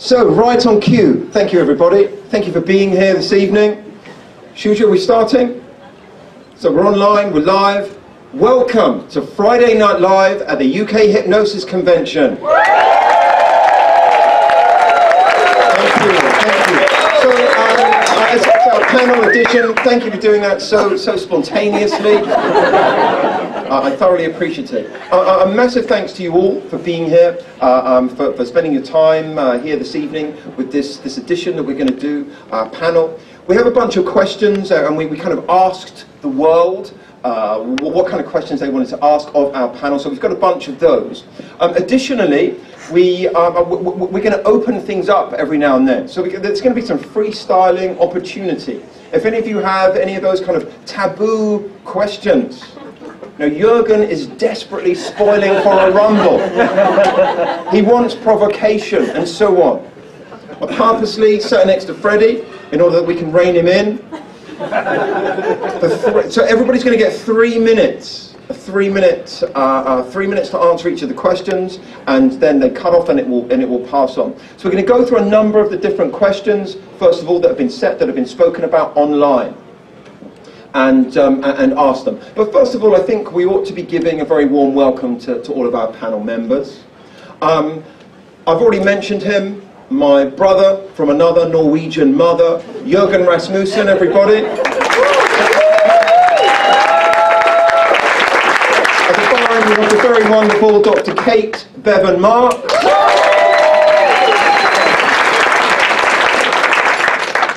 So, right on cue. Thank you, everybody. Thank you for being here this evening. Shuja, are we starting? So we're online, we're live. Welcome to Friday Night Live at the UK Hypnosis Convention. Thank you. So, it's our panel edition. Thank you for doing that so spontaneously. I thoroughly appreciate it. A massive thanks to you all for being here, for spending your time here this evening with this edition that we're going to do, our panel. We have a bunch of questions, and we kind of asked the world what kind of questions they wanted to ask of our panel, so we've got a bunch of those. Additionally, we're going to open things up every now and then, so there's going to be some freestyling opportunity. If any of you have any of those kind of taboo questions, now, Jorgen is desperately spoiling for a rumble. He wants provocation and so on. I purposely sat next to Freddy in order that we can rein him in. So everybody's going to get 3 minutes. 3 minutes to answer each of the questions, and then they cut off, and it will pass on. So we're going to go through a number of the different questions, first of all, that have been spoken about online. And ask them. But first of all, I think we ought to be giving a very warm welcome to all of our panel members. I've already mentioned him, my brother from another Norwegian mother, Jorgen Rasmussen, everybody. At the far end, we have the very wonderful Dr. Kate Beaven-Marks.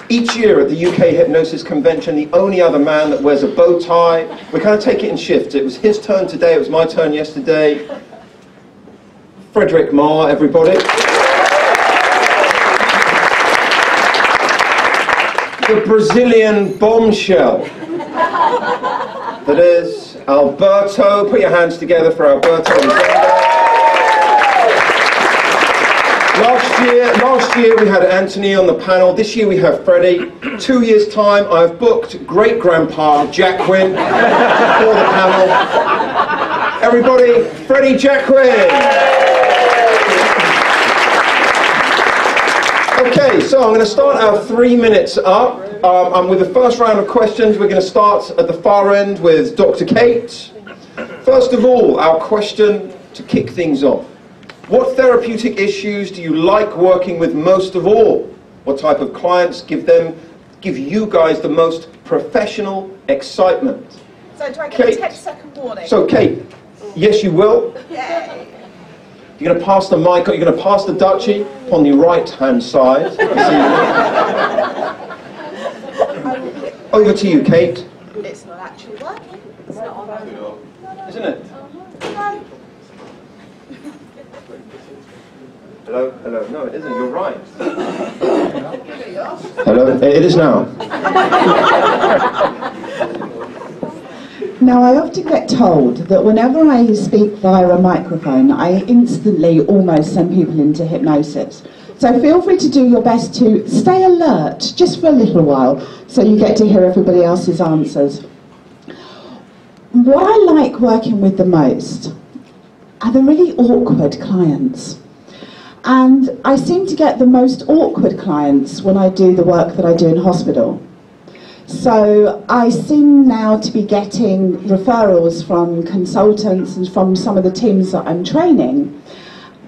Each year at the UK Hypnosis Convention, the only other man that wears a bow tie. We kind of take it in shifts. It was his turn today, it was my turn yesterday. Fredric Mau, everybody. The Brazilian bombshell. That is Alberto. Put your hands together for Alberto. Last year we had Anthony on the panel. This year we have Freddy. 2 years' time, I've booked great-grandpa Jacquin for the panel. Everybody, Freddy Jacquin. Okay, so I'm going to start our 3 minutes up. With the first round of questions, we're going to start at the far end with Dr. Kate. First of all, our question to kick things off. What therapeutic issues do you like working with most of all? What type of clients give you guys the most professional excitement? So do I get a 10-second warning? So Kate, yes you will. Yay. You're going to pass the mic, you're going to pass the duchy on the right-hand side. Over to you, Kate. It's not actually working. It's not on. Isn't it? No. Hello? Hello? No, it isn't. You're right. Hello? It is now. Now, I often get told that whenever I speak via a microphone, I instantly almost send people into hypnosis. So feel free to do your best to stay alert just for a little while so you get to hear everybody else's answers. What I like working with the most are the really awkward clients. And I seem to get the most awkward clients when I do the work that I do in hospital. So I seem now to be getting referrals from consultants and from some of the teams that I'm training.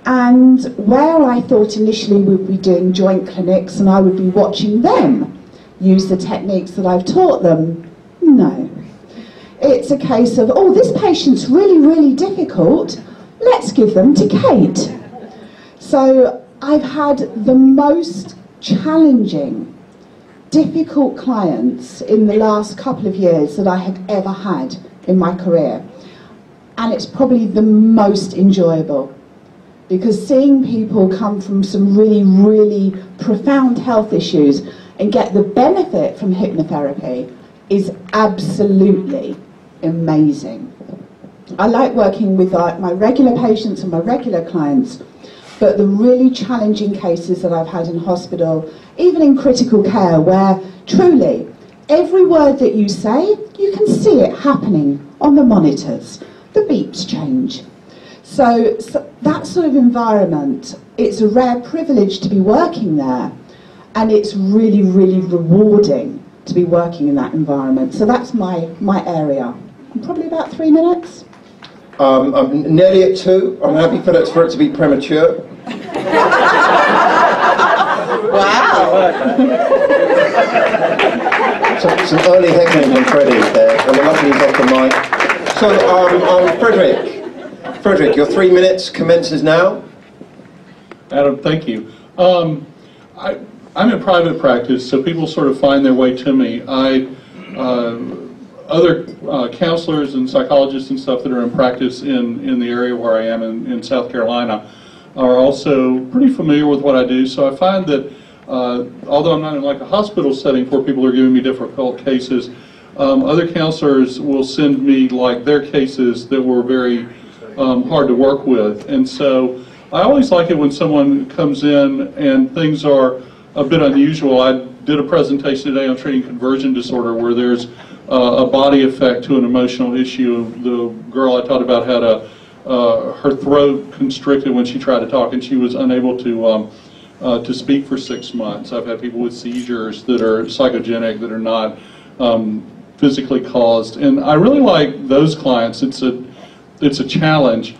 And where I thought initially we'd be doing joint clinics and I would be watching them use the techniques that I've taught them, no. It's a case of, oh, this patient's really, really difficult, let's give them to Kate. So I've had the most challenging, difficult clients in the last couple of years that I have ever had in my career. And it's probably the most enjoyable, because seeing people come from some really, really profound health issues and get the benefit from hypnotherapy is absolutely amazing. I like working with my regular patients and my regular clients, but the really challenging cases that I've had in hospital, even in critical care, where truly every word that you say, you can see it happening on the monitors. The beeps change. So that sort of environment, it's a rare privilege to be working there, and it's really, really rewarding to be working in that environment. So that's my area. I'm probably about 3 minutes. I'm nearly at 2. I'm happy for it to be premature. Wow. Some early heckling from Freddy there, and we're lucky he's off the mic. So, Fredric, your 3 minutes commences now. Adam, thank you. I'm in private practice, so people sort of find their way to me. Other counselors and psychologists and stuff that are in practice in the area where I am in South Carolina are also pretty familiar with what I do. So I find that although I'm not in like a hospital setting where people are giving me difficult cases, other counselors will send me like their cases that were very hard to work with. And so I always like it when someone comes in and things are a bit unusual. I did a presentation today on treating conversion disorder where there's a body effect to an emotional issue. The girl I taught about had her throat constricted when she tried to talk, and she was unable to speak for 6 months. I've had people with seizures that are psychogenic, that are not physically caused, and I really like those clients. It's a challenge.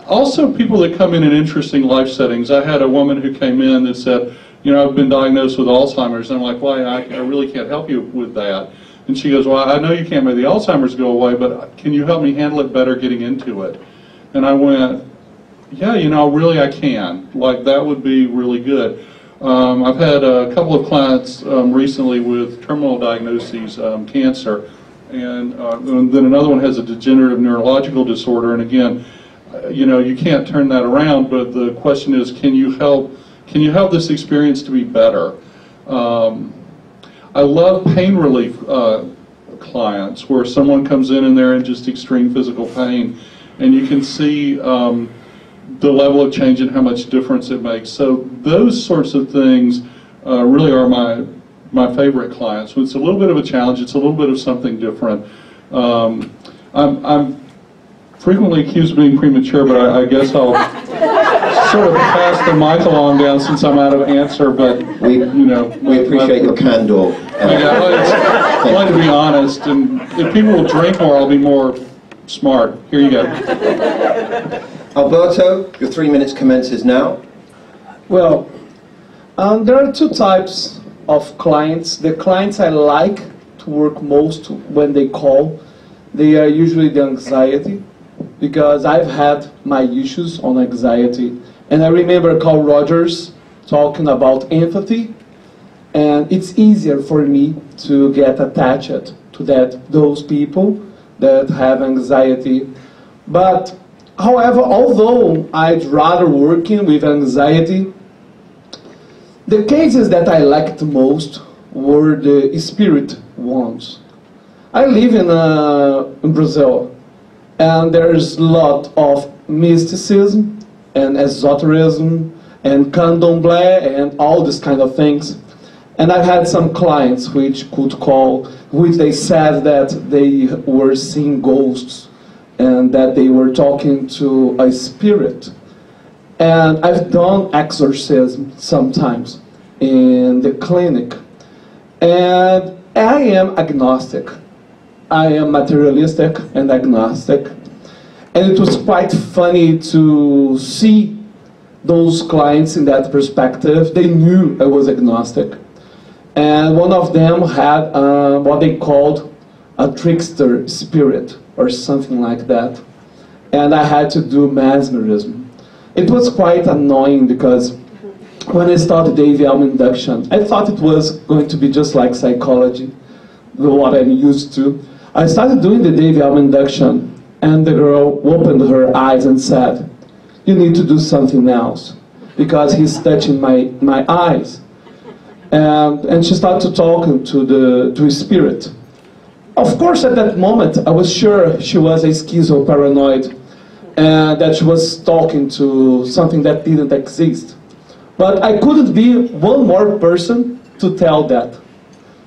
Also, people that come in interesting life settings. I had a woman who came in that said, you know, I've been diagnosed with Alzheimer's, and I'm like, well, I really can't help you with that. And she goes, well, I know you can't make the Alzheimer's go away, but can you help me handle it better getting into it? And I went, yeah, you know, really I can. Like, that would be really good. I've had a couple of clients recently with terminal diagnoses, cancer, and then another one has a degenerative neurological disorder, and again, you know, you can't turn that around, but the question is, can you help this experience to be better? I love pain relief clients where someone comes in and they're in just extreme physical pain, and you can see the level of change and how much difference it makes. So those sorts of things really are my favorite clients. It's a little bit of a challenge. It's a little bit of something different. I'm frequently accused of being premature, but I guess I'll sort of pass the mic along down since I'm out of answer. But we appreciate your candor. I like to be honest, and if people will drink more, I'll be more smart. Here you go. Alberto, your 3 minutes commences now. Well, there are 2 types of clients. The clients I like to work most when they call, they are usually the anxiety, because I've had my issues on anxiety. And I remember Carl Rogers talking about empathy, and it's easier for me to get attached to those people that have anxiety. But however, although I'd rather working with anxiety, the cases that I liked most were the spirit ones. I live in Brazil, and there's a lot of mysticism and esotericism and candomblé and all these kind of things. And I've had some clients which they said that they were seeing ghosts and that they were talking to a spirit. And I've done exorcism sometimes in the clinic. And I am agnostic. I am materialistic and agnostic. And it was quite funny to see those clients in that perspective. They knew I was agnostic. And one of them had what they called a trickster spirit or something like that. And I had to do mesmerism. It was quite annoying because when I started the AVM induction, I thought it was going to be just like psychology, what I'm used to. I started doing the AVM induction, and the girl opened her eyes and said, "You need to do something else, because he's touching my eyes." And she started talking to the spirit. Of course, at that moment, I was sure she was a schizoparanoid, and that she was talking to something that didn't exist. But I couldn't be one more person to tell that.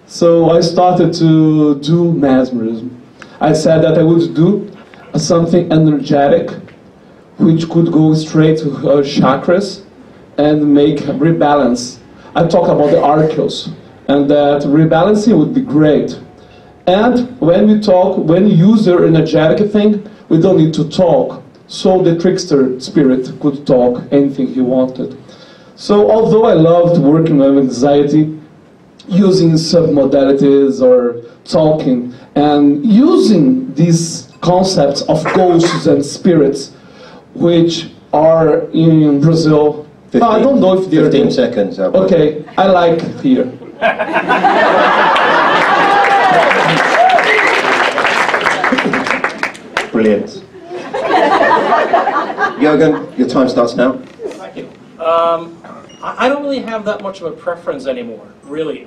So I started to do mesmerism. I said that I would do something energetic which could go straight to her chakras and make rebalance. I talk about the arcos, and that rebalancing would be great. And when we talk, when we use the energetic thing, we don't need to talk. So the trickster spirit could talk anything he wanted. So although I loved working with anxiety, using submodalities or talking, and using these concepts of ghosts and spirits, which are in Brazil, 15, I don't know if they're 15 seconds. Alberto. Okay, I like here. Brilliant. Jorgen, your time starts now. Thank you. I don't really have that much of a preference anymore, really.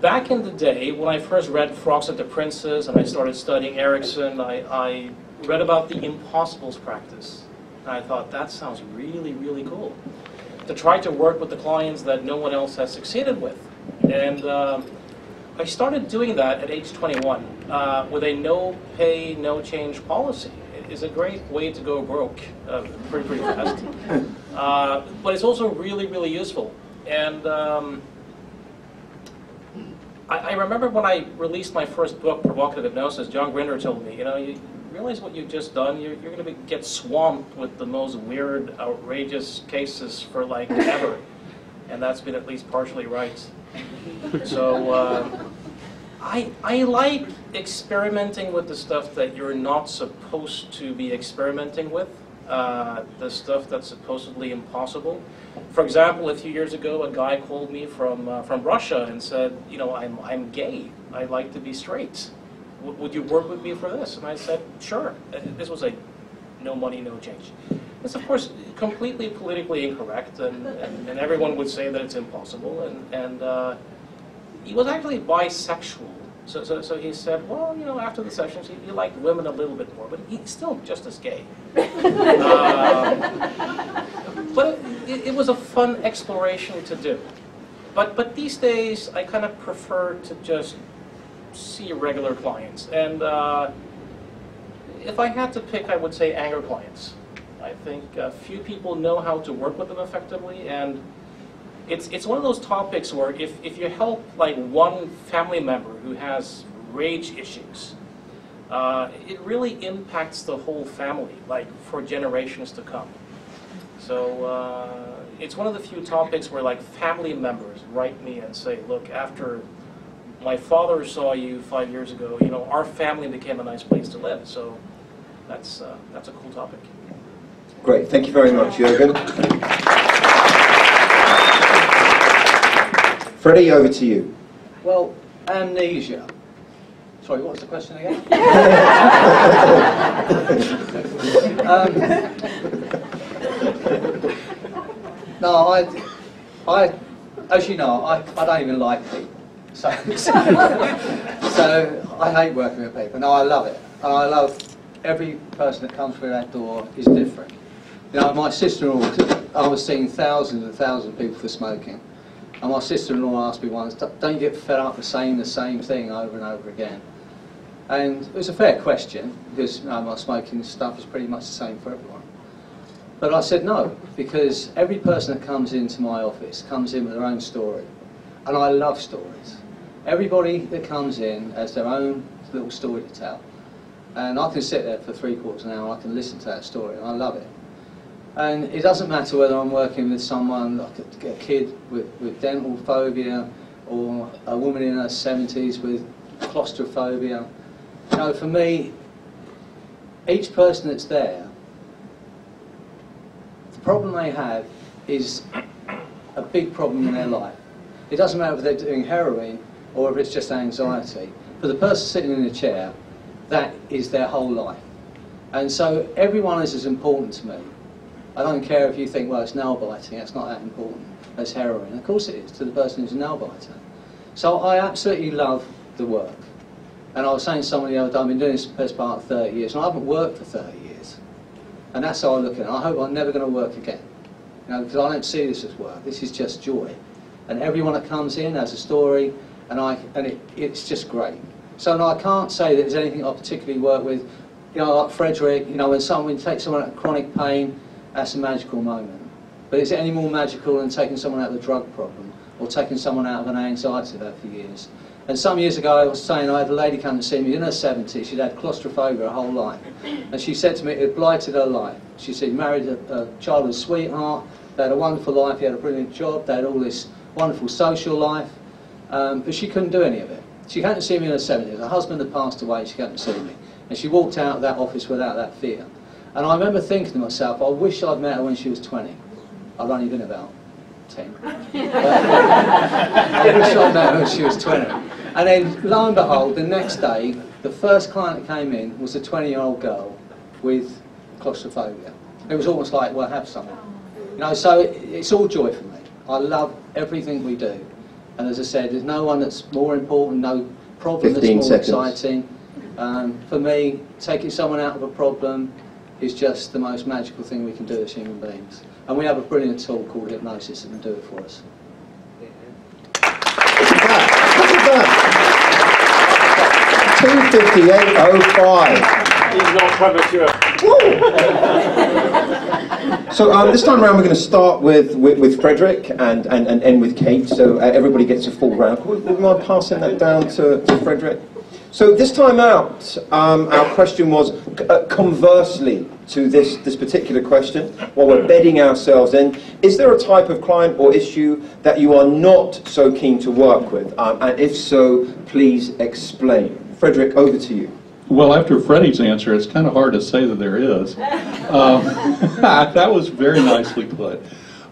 Back in the day, when I first read Frogs and the Princes and I started studying Erickson, I read about the impossibles practice. And I thought, that sounds really, really cool. To try to work with the clients that no one else has succeeded with. And I started doing that at age 21 with a no pay, no change policy. It is a great way to go broke pretty fast. But it's also really, really useful. And I remember when I released my first book, Provocative Hypnosis, John Grinder told me, you realize what you've just done? You're going to get swamped with the most weird, outrageous cases for like ever. And that's been at least partially right. So I like experimenting with the stuff that you're not supposed to be experimenting with, the stuff that's supposedly impossible. For example, a few years ago, a guy called me from Russia and said, I'm gay. I'd like to be straight. Would you work with me for this? And I said, sure. This was a no money, no change. It's, of course, completely politically incorrect, and everyone would say that it's impossible. And he was actually bisexual. So he said, well, after the sessions, he liked women a little bit more, but he's still just as gay. But it was a fun exploration to do. But these days, I kind of prefer to just see regular clients. And if I had to pick, I would say anger clients. I think few people know how to work with them effectively, and it's one of those topics where if you help like one family member who has rage issues, it really impacts the whole family, like for generations to come. So it's one of the few topics where like family members write me and say, look, after my father saw you 5 years ago, our family became a nice place to live. So that's a cool topic. Great, thank you very much, Jorgen. Freddy, over to you. Well, amnesia. Sorry, what was the question again? No, I, as you know, I don't even like people. So I hate working with people. No, I love it. And I love every person that comes through that door is different. My sister-in-law, I was seeing thousands and thousands of people for smoking. And my sister-in-law asked me once, don't you get fed up with saying the same thing over and over again? And it was a fair question, because my smoking stuff is pretty much the same for everyone. But I said no, because every person that comes into my office comes in with their own story. And I love stories. Everybody that comes in has their own little story to tell. And I can sit there for 3/4 an hour, I can listen to that story, and I love it. And it doesn't matter whether I'm working with someone like a kid with dental phobia, or a woman in her 70s with claustrophobia. For me, each person that's there, the problem they have is a big problem in their life. It doesn't matter if they're doing heroin or if it's just anxiety. For the person sitting in the chair, that is their whole life. And so everyone is as important to me. I don't care if you think, well, it's nail biting, it's not that important as heroin. Of course it is to the person who's a nail biter. So I absolutely love the work. And I was saying to somebody the other day, I've been doing this for the best part of 30 years, and I haven't worked for 30 years. And that's how I look at it. I hope I'm never going to work again. Because I don't see this as work, this is just joy. And everyone that comes in has a story, and it's just great. So no, I can't say that there's anything I particularly work with. You know, like Fredric, you know, when someone takes someone out of chronic pain, that's a magical moment. But is it any more magical than taking someone out of a drug problem, or taking someone out of an anxiety about for years? And some years ago, I was saying, I had a lady come to see me in her 70s. She'd had claustrophobia her whole life. And she said to me, it had blighted her life. She said, married a childhood sweetheart, they had a wonderful life, he had a brilliant job, they had all this wonderful social life, but she couldn't do any of it. She came to see me in her 70s. Her husband had passed away, she came to see me. And she walked out of that office without that fear. And I remember thinking to myself, I wish I'd met her when she was 20. I'd only been about 10. I wish I'd met her when she was 20. And then, lo and behold, the next day, the first client that came in was a 20-year-old girl with claustrophobia. It was almost like, well, have something. You know, so it's all joy for me. I love everything we do. And as I said, there's no one that's more important, no problem that's more exciting. For me, taking someone out of a problem is just the most magical thing we can do as human beings. And we have a brilliant tool called hypnosis that can do it for us. Look at that. 258.05. He's not premature. So this time around we're going to start with Fredric and end with Kate, so everybody gets a full round. Would you mind passing that down to Fredric? So this time out, our question was conversely to this particular question, while we're bedding ourselves in, is there a type of client or issue that you are not so keen to work with? And if so, please explain. Fredric, over to you. Well, after Freddy's answer, it's kind of hard to say that there is. That was very nicely put.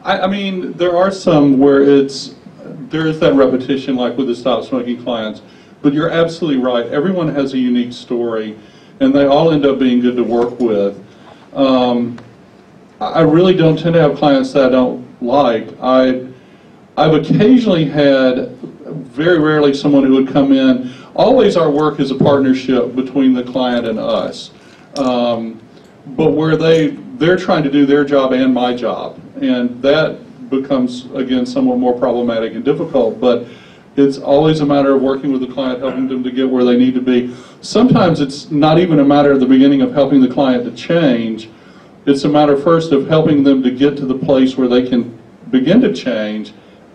I mean, there are some where there is that repetition, like with the stop smoking clients. But you're absolutely right. Everyone has a unique story, and they all end up being good to work with. I really don't tend to have clients that I don't like. I've occasionally had, very rarely, someone who would come in. Always our work is a partnership between the client and us. But where they're trying to do their job and my job. And that becomes, again, somewhat more problematic and difficult. But it's always a matter of working with the client, helping them to get where they need to be. Sometimes it's not even a matter at the beginning of helping the client to change. It's a matter first of helping them to get to the place where they can begin to change,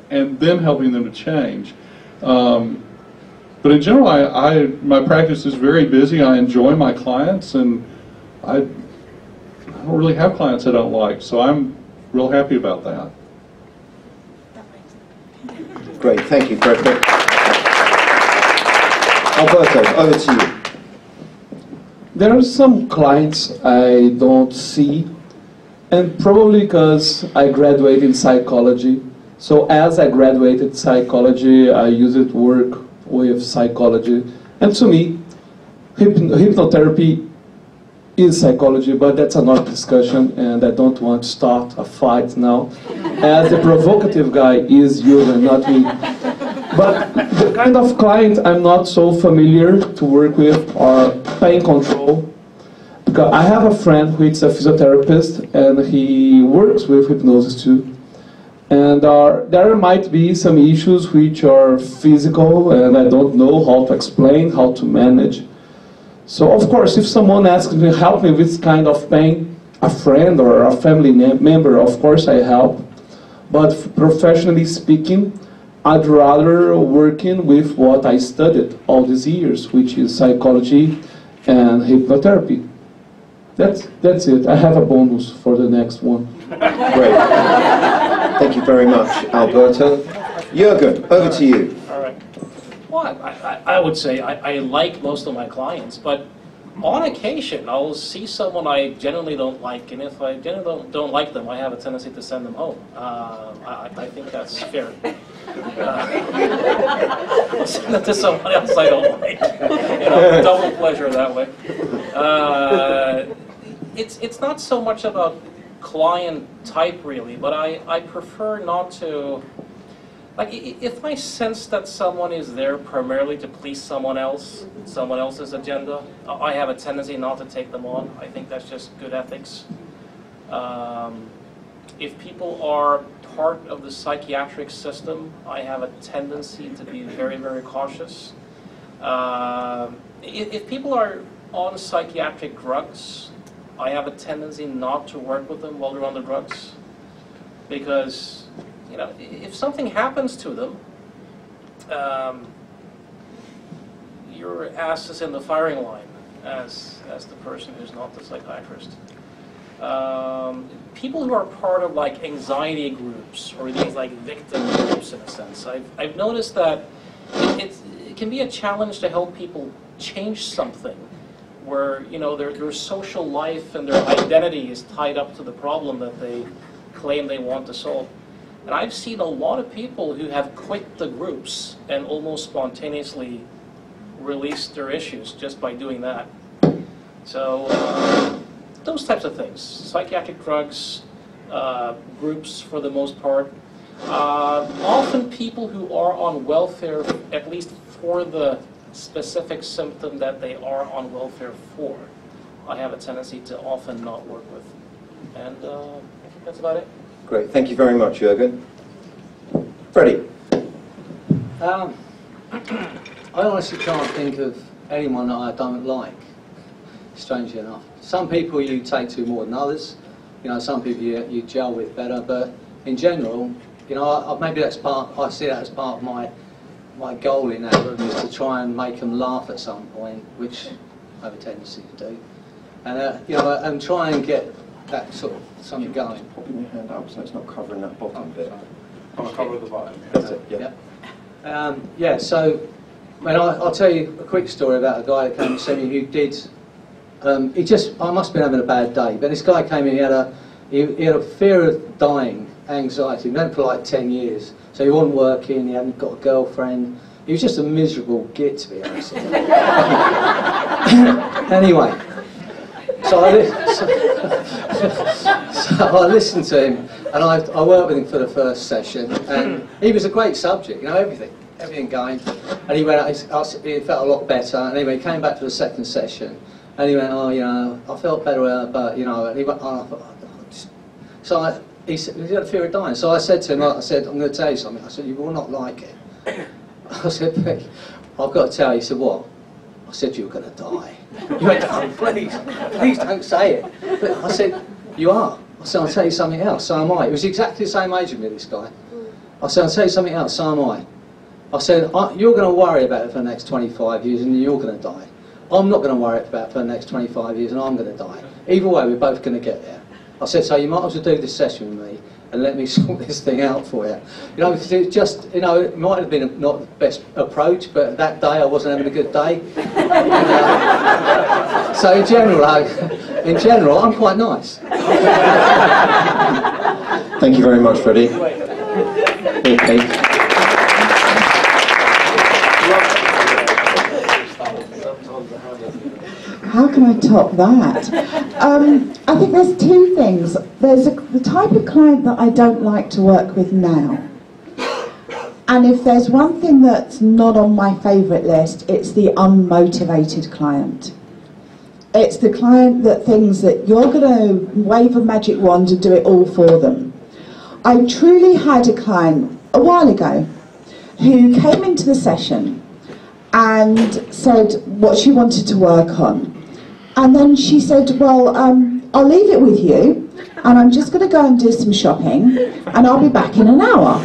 and then helping them to change. But in general, my practice is very busy. I enjoy my clients, and I don't really have clients I don't like, so I'm real happy about that. Great, thank you, Fredric. Alberto, over to you. There are some clients I don't see, and probably because I graduated in psychology. So as I graduated psychology, I used to work with psychology. And to me, hypnotherapy is psychology, but that's another discussion, and I don't want to start a fight now. As the provocative guy is Jorgen, not me. But the kind of client I'm not so familiar to work with are pain control. Because I have a friend who is a physiotherapist, and he works with hypnosis too. And there might be some issues which are physical, and I don't know how to explain, how to manage. So of course, if someone asks me, help me with this kind of pain, a friend or a family member, of course I help. But professionally speaking, I'd rather working with what I studied all these years, which is psychology and hypnotherapy. That's it. I have a bonus for the next one. Great. Thank you very much, Alberto. Jorgen, over to you. All right. Well, I would say I like most of my clients, but on occasion I'll see someone I genuinely don't like, and if I genuinely don't like them, I have a tendency to send them home. I think that's fair. I'll send it to someone else I don't like. You know, double pleasure that way. It's not so much about client type really, but I prefer not to, like, if I sense that someone is there primarily to please someone else's agenda, I have a tendency not to take them on. I think that's just good ethics. If people are part of the psychiatric system, I have a tendency to be very, very cautious. If people are on psychiatric drugs, I have a tendency not to work with them while they're on the drugs, because, you know, if something happens to them, your ass is in the firing line as the person who's not the psychiatrist. People who are part of like anxiety groups or these like victim groups, in a sense, I've noticed that it can be a challenge to help people change something where, you know, their social life and their identity is tied up to the problem that they claim they want to solve. And I've seen a lot of people who have quit the groups and almost spontaneously released their issues just by doing that. So those types of things, psychiatric drugs, groups for the most part. Often people who are on welfare, at least for the specific symptom that they are on welfare for, I have a tendency to often not work with. And I think that's about it. Great, thank you very much, Jorgen. Freddy. I honestly can't think of anyone that I don't like, strangely enough. Some people you take to more than others. You know, some people you gel with better, but in general, you know, maybe that's I see that as part of my goal in that room, is to try and make them laugh at some point, which I have a tendency to do. And, you know, and try and get that sort of something going. Popping your hand up so it's not covering that bottom bit. I'll cover the bottom. That's it, yeah. Yeah, so, I mean, I'll tell you a quick story about a guy that came to see me who did, I must have been having a bad day, but this guy came in, he had a fear of dying, anxiety, he'd known for like 10 years, so he wasn't working, he hadn't got a girlfriend, he was just a miserable git, to be honest. Anyway, so I listened to him, and I worked with him for the first session, and he was a great subject, you know, everything going, and he went, he felt a lot better, and anyway, he came back for the second session, and he went, oh, you know, I felt better, but, you know, and he went, oh, so he said, he had a fear of dying, so I said to him, I said, I'm going to tell you something, I said, you will not like it. I said, I've got to tell you. He said, what? I said, you're going to die. He went, oh, please don't say it. But I said, you are. I said, I'll tell you something else, so am I. He was exactly the same age as me, this guy. I said, I'll tell you something else, so am I. I said, you're going to worry about it for the next 25 years and you're going to die. I'm not going to worry about it for the next 25 years and I'm going to die. Either way, we're both going to get there. I said, so you might as well do this session with me and let me sort this thing out for you. You know, because it just, you know, it might have been not the best approach, but that day I wasn't having a good day. So in general, I'm quite nice. Thank you very much, Freddy. Okay. How can I top that? I think there's two things. There's the type of client that I don't like to work with now. And if there's one thing that's not on my favourite list, it's the unmotivated client. It's the client that thinks that you're going to wave a magic wand and do it all for them. I truly had a client a while ago who came into the session and said what she wanted to work on. And then she said, well, I'll leave it with you, and I'm just going to go and do some shopping, and I'll be back in an hour.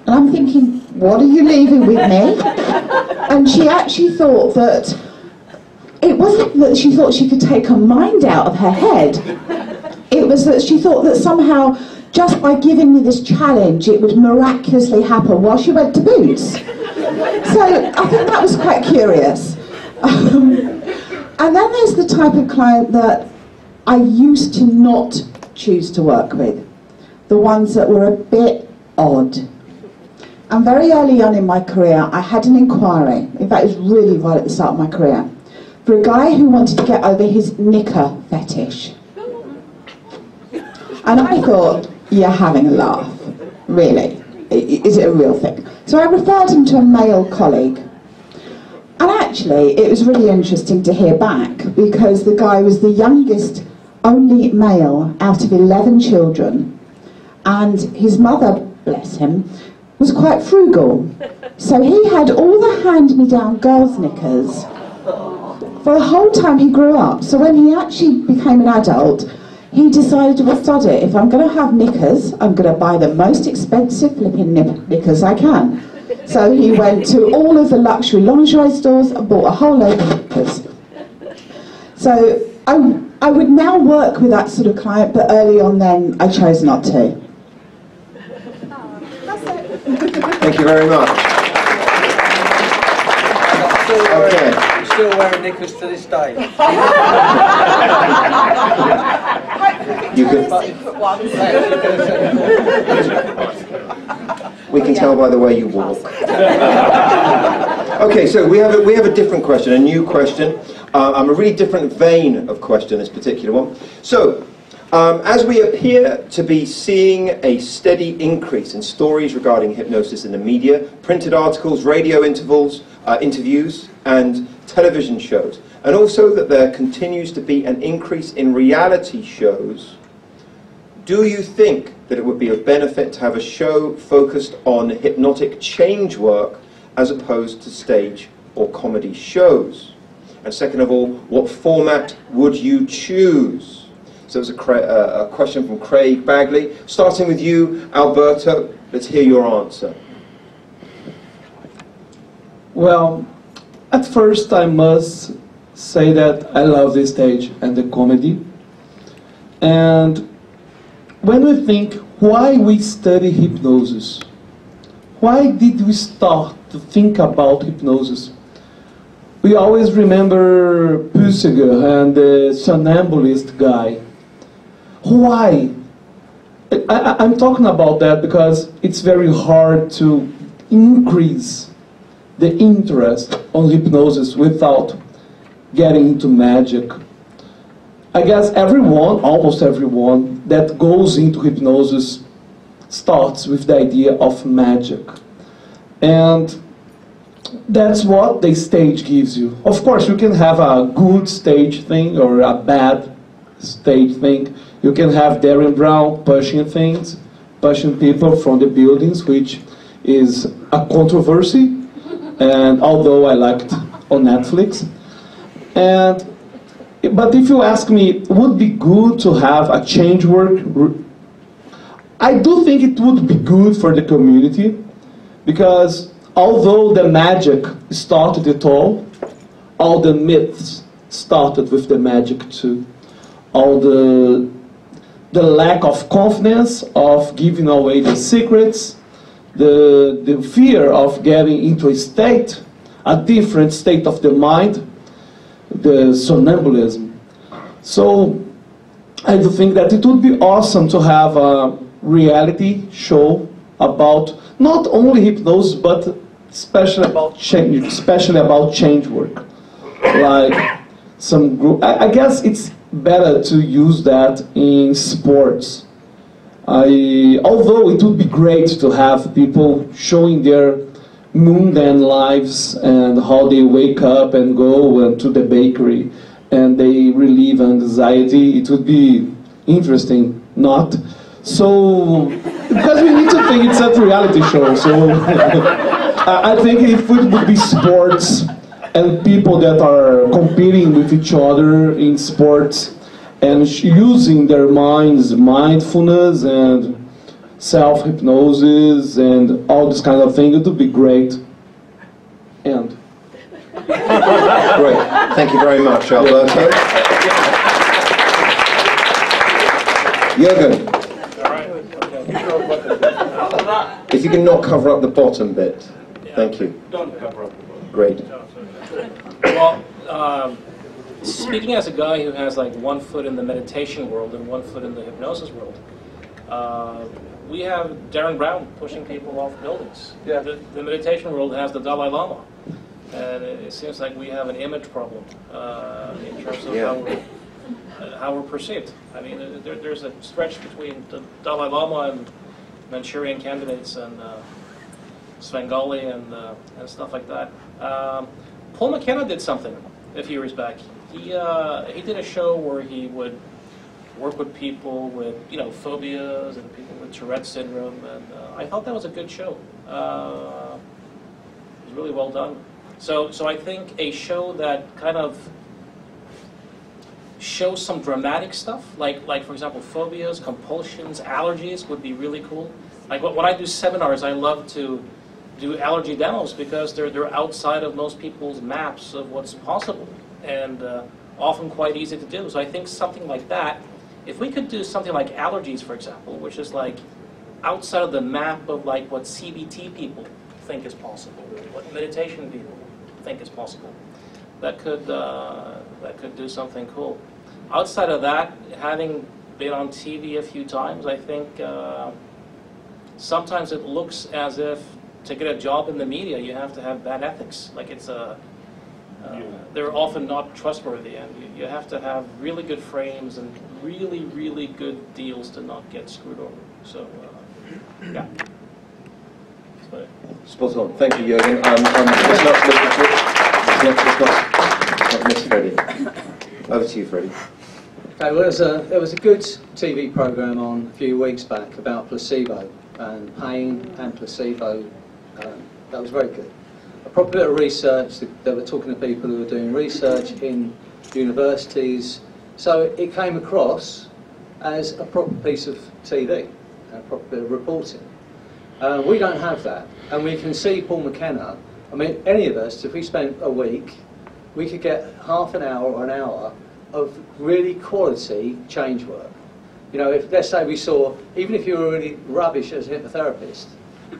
And I'm thinking, what are you leaving with me? And she actually thought that, it wasn't that she thought she could take her mind out of her head. It was that she thought that somehow, just by giving me this challenge, it would miraculously happen while she went to Boots. So I think that was quite curious. And then there's the type of client that I used to not choose to work with, the ones that were a bit odd. And very early on in my career, I had an inquiry, in fact it was really right at the start of my career, for a guy who wanted to get over his knicker fetish. And I thought, you're having a laugh, really, is it a real thing? So I referred him to a male colleague. And actually, it was really interesting to hear back, because the guy was the youngest only male out of 11 children, and his mother, bless him, was quite frugal. So he had all the hand-me-down girls' knickers for the whole time he grew up. So when he actually became an adult, he decided, well, sod it, if I'm going to have knickers, I'm going to buy the most expensive flipping knickers I can. So he went to all of the luxury lingerie stores and bought a whole load of knickers. So I would now work with that sort of client, but early on then I chose not to. Thank you very much. Okay. I'm still wearing knickers to this day. You can, Secret ones. we can tell by the way you walk. Okay, so we have a different question, a new question. A really different vein of question, this particular one. So, as we appear to be seeing a steady increase in stories regarding hypnosis in the media, printed articles, radio interviews, and television shows, and also that there continues to be an increase in reality shows, do you think that it would be of benefit to have a show focused on hypnotic change work as opposed to stage or comedy shows? And second of all, what format would you choose? So it was a question from Craig Bagley. Starting with you, Alberto, let's hear your answer. Well, at first I must say that I love the stage and the comedy. And when we think why we study hypnosis, why did we start to think about hypnosis? We always remember Pussiger and the somnambulist guy. Why? I'm talking about that because it's very hard to increase the interest on hypnosis without getting into magic. I guess everyone, almost everyone, that goes into hypnosis starts with the idea of magic. And that's what the stage gives you. Of course, you can have a good stage thing or a bad stage thing. You can have Darren Brown pushing things, pushing people from the buildings, which is a controversy, and although I liked on Netflix. But if you ask me, would it be good to have a change work? I do think it would be good for the community, because although the magic started it all the myths started with the magic too. All the lack of confidence of giving away the secrets, the fear of getting into a different state of the mind, the somnambulism. So I do think that it would be awesome to have a reality show about not only hypnosis, but especially about change work. Like some group, I guess it's better to use that in sports. Although it would be great to have people showing their mundane lives and how they wake up and go to the bakery and they relieve anxiety, it would be interesting, not? So, because we need to think it's a reality show, so I think if it would be sports and people that are competing with each other in sports and using their minds, mindfulness and self-hypnosis and all this kind of thing, it would be great. And great. Thank you very much, Alberto. Jorgen. If you can not cover up the bottom bit. Thank you. Don't cover up the bottom. Great. Well, speaking as a guy who has like 1 foot in the meditation world and 1 foot in the hypnosis world, we have Darren Brown pushing people off buildings. Yeah. The meditation world has the Dalai Lama. And it seems like we have an image problem in terms of how we're perceived. I mean, there's a stretch between the Dalai Lama and Manchurian candidates and Svengali and stuff like that. Paul McKenna did something a few years back. He did a show where he would work with people with phobias and people with Tourette syndrome, and I thought that was a good show. It was really well done. So I think a show that kind of show some dramatic stuff, like for example, phobias, compulsions, allergies would be really cool. Like when I do seminars, I love to do allergy demos because they're outside of most people's maps of what's possible, and often quite easy to do. So I think something like that, if we could do something like allergies, for example, which is like outside of the map of like what CBT people think is possible, what meditation people think is possible, that could do something cool. Outside of that, having been on TV a few times, I think sometimes it looks as if to get a job in the media you have to have bad ethics. Like it's they're often not trustworthy, and you have to have really good frames and really, really good deals to not get screwed over. So, yeah. Spot on. Thank you, Jorgen. Let's not miss Freddy. Over to you, Freddy. Okay, well, there was a good TV programme on a few weeks back about placebo and pain and placebo. That was very good. A proper bit of research. They were talking to people who were doing research in universities. So it came across as a proper piece of TV, a proper bit of reporting. We don't have that, and we can see Paul McKenna. I mean, any of us, if we spent a week, we could get half an hour or an hour of really quality change work. You know, if let's say we saw, even if you were really rubbish as a hypnotherapist,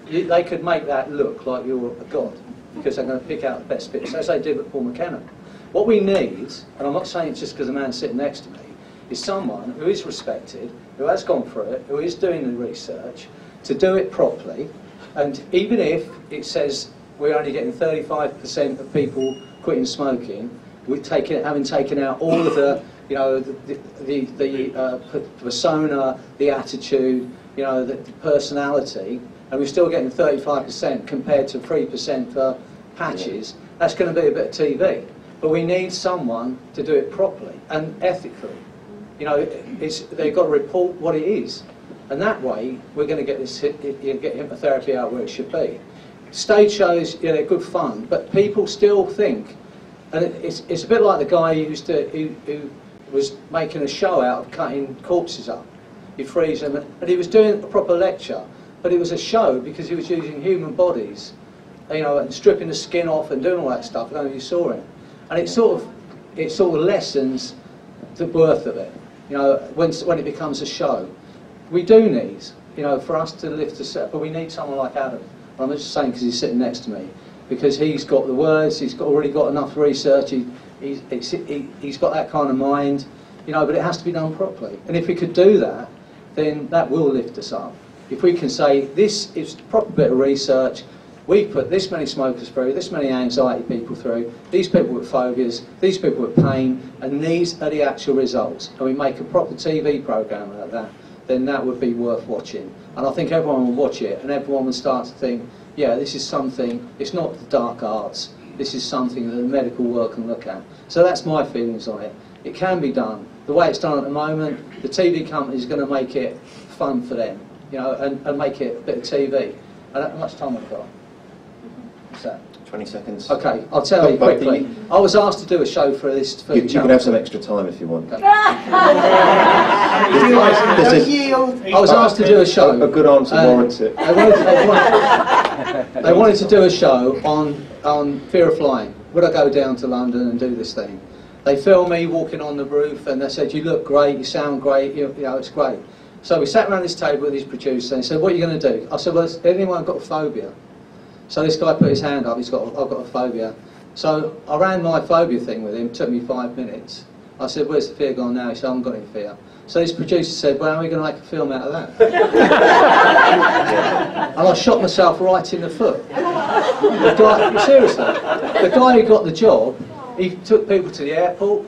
they could make that look like you were a god, because they're going to pick out the best bits, as they did with Paul McKenna. What we need, and I'm not saying it's just because the man's sitting next to me, is someone who is respected, who has gone through it, who is doing the research, to do it properly. And even if it says we're only getting 35% of people quitting smoking, having taken out all of the, you know, the persona, the attitude, you know, the personality, and we're still getting 35% compared to 3% for patches, that's going to be a bit of TV. But we need someone to do it properly and ethically. You know, they've got to report what it is. And that way, we're going to get get hypnotherapy out where it should be. Stage shows, yeah, they're good fun, but people still think, and it's a bit like the guy who was making a show out of cutting corpses up. He frees them, and he was doing a proper lecture, but it was a show because he was using human bodies, you know, and stripping the skin off and doing all that stuff. I don't know if you saw it, and it sort of lessens the worth of it, you know, when it becomes a show. We do need, you know, for us to lift us up, but we need someone like Adam. I'm just saying because he's sitting next to me, because he's got the words, he's already got enough research, he's got that kind of mind, you know, but it has to be done properly. And if we could do that, then that will lift us up. If we can say, this is a proper bit of research, we put this many smokers through, this many anxiety people through, these people with phobias, these people with pain, and these are the actual results, and we make a proper TV programme out of that, then that would be worth watching. And I think everyone will watch it, and everyone will start to think, yeah, this is something, it's not the dark arts, this is something that the medical world can look at. So that's my feelings on it. It can be done. The way it's done at the moment, the TV company is going to make it fun for them, you know, and make it a bit of TV. And how much time have I got? What's that? 20 seconds. Okay, I'll tell you quickly. I was asked to do a show for this. You can have some extra time if you want. Okay. I was asked to do a show. A good answer warrants it. They wanted to do a show on fear of flying. Would I go down to London and do this thing? They filmed me walking on the roof, and they said, "You look great, you sound great, you know, it's great." So we sat around this table with these producers, and they said, "What are you going to do?" I said, "Well, has anyone got a phobia?" So this guy put his hand up, I've got a phobia. So I ran my phobia thing with him, it took me 5 minutes. I said, "Where's the fear gone now?" He said, "I haven't got any fear." So this producer said, "Well, how are we going to make a film out of that?" And I shot myself right in the foot. The guy, seriously, the guy who got the job, he took people to the airport,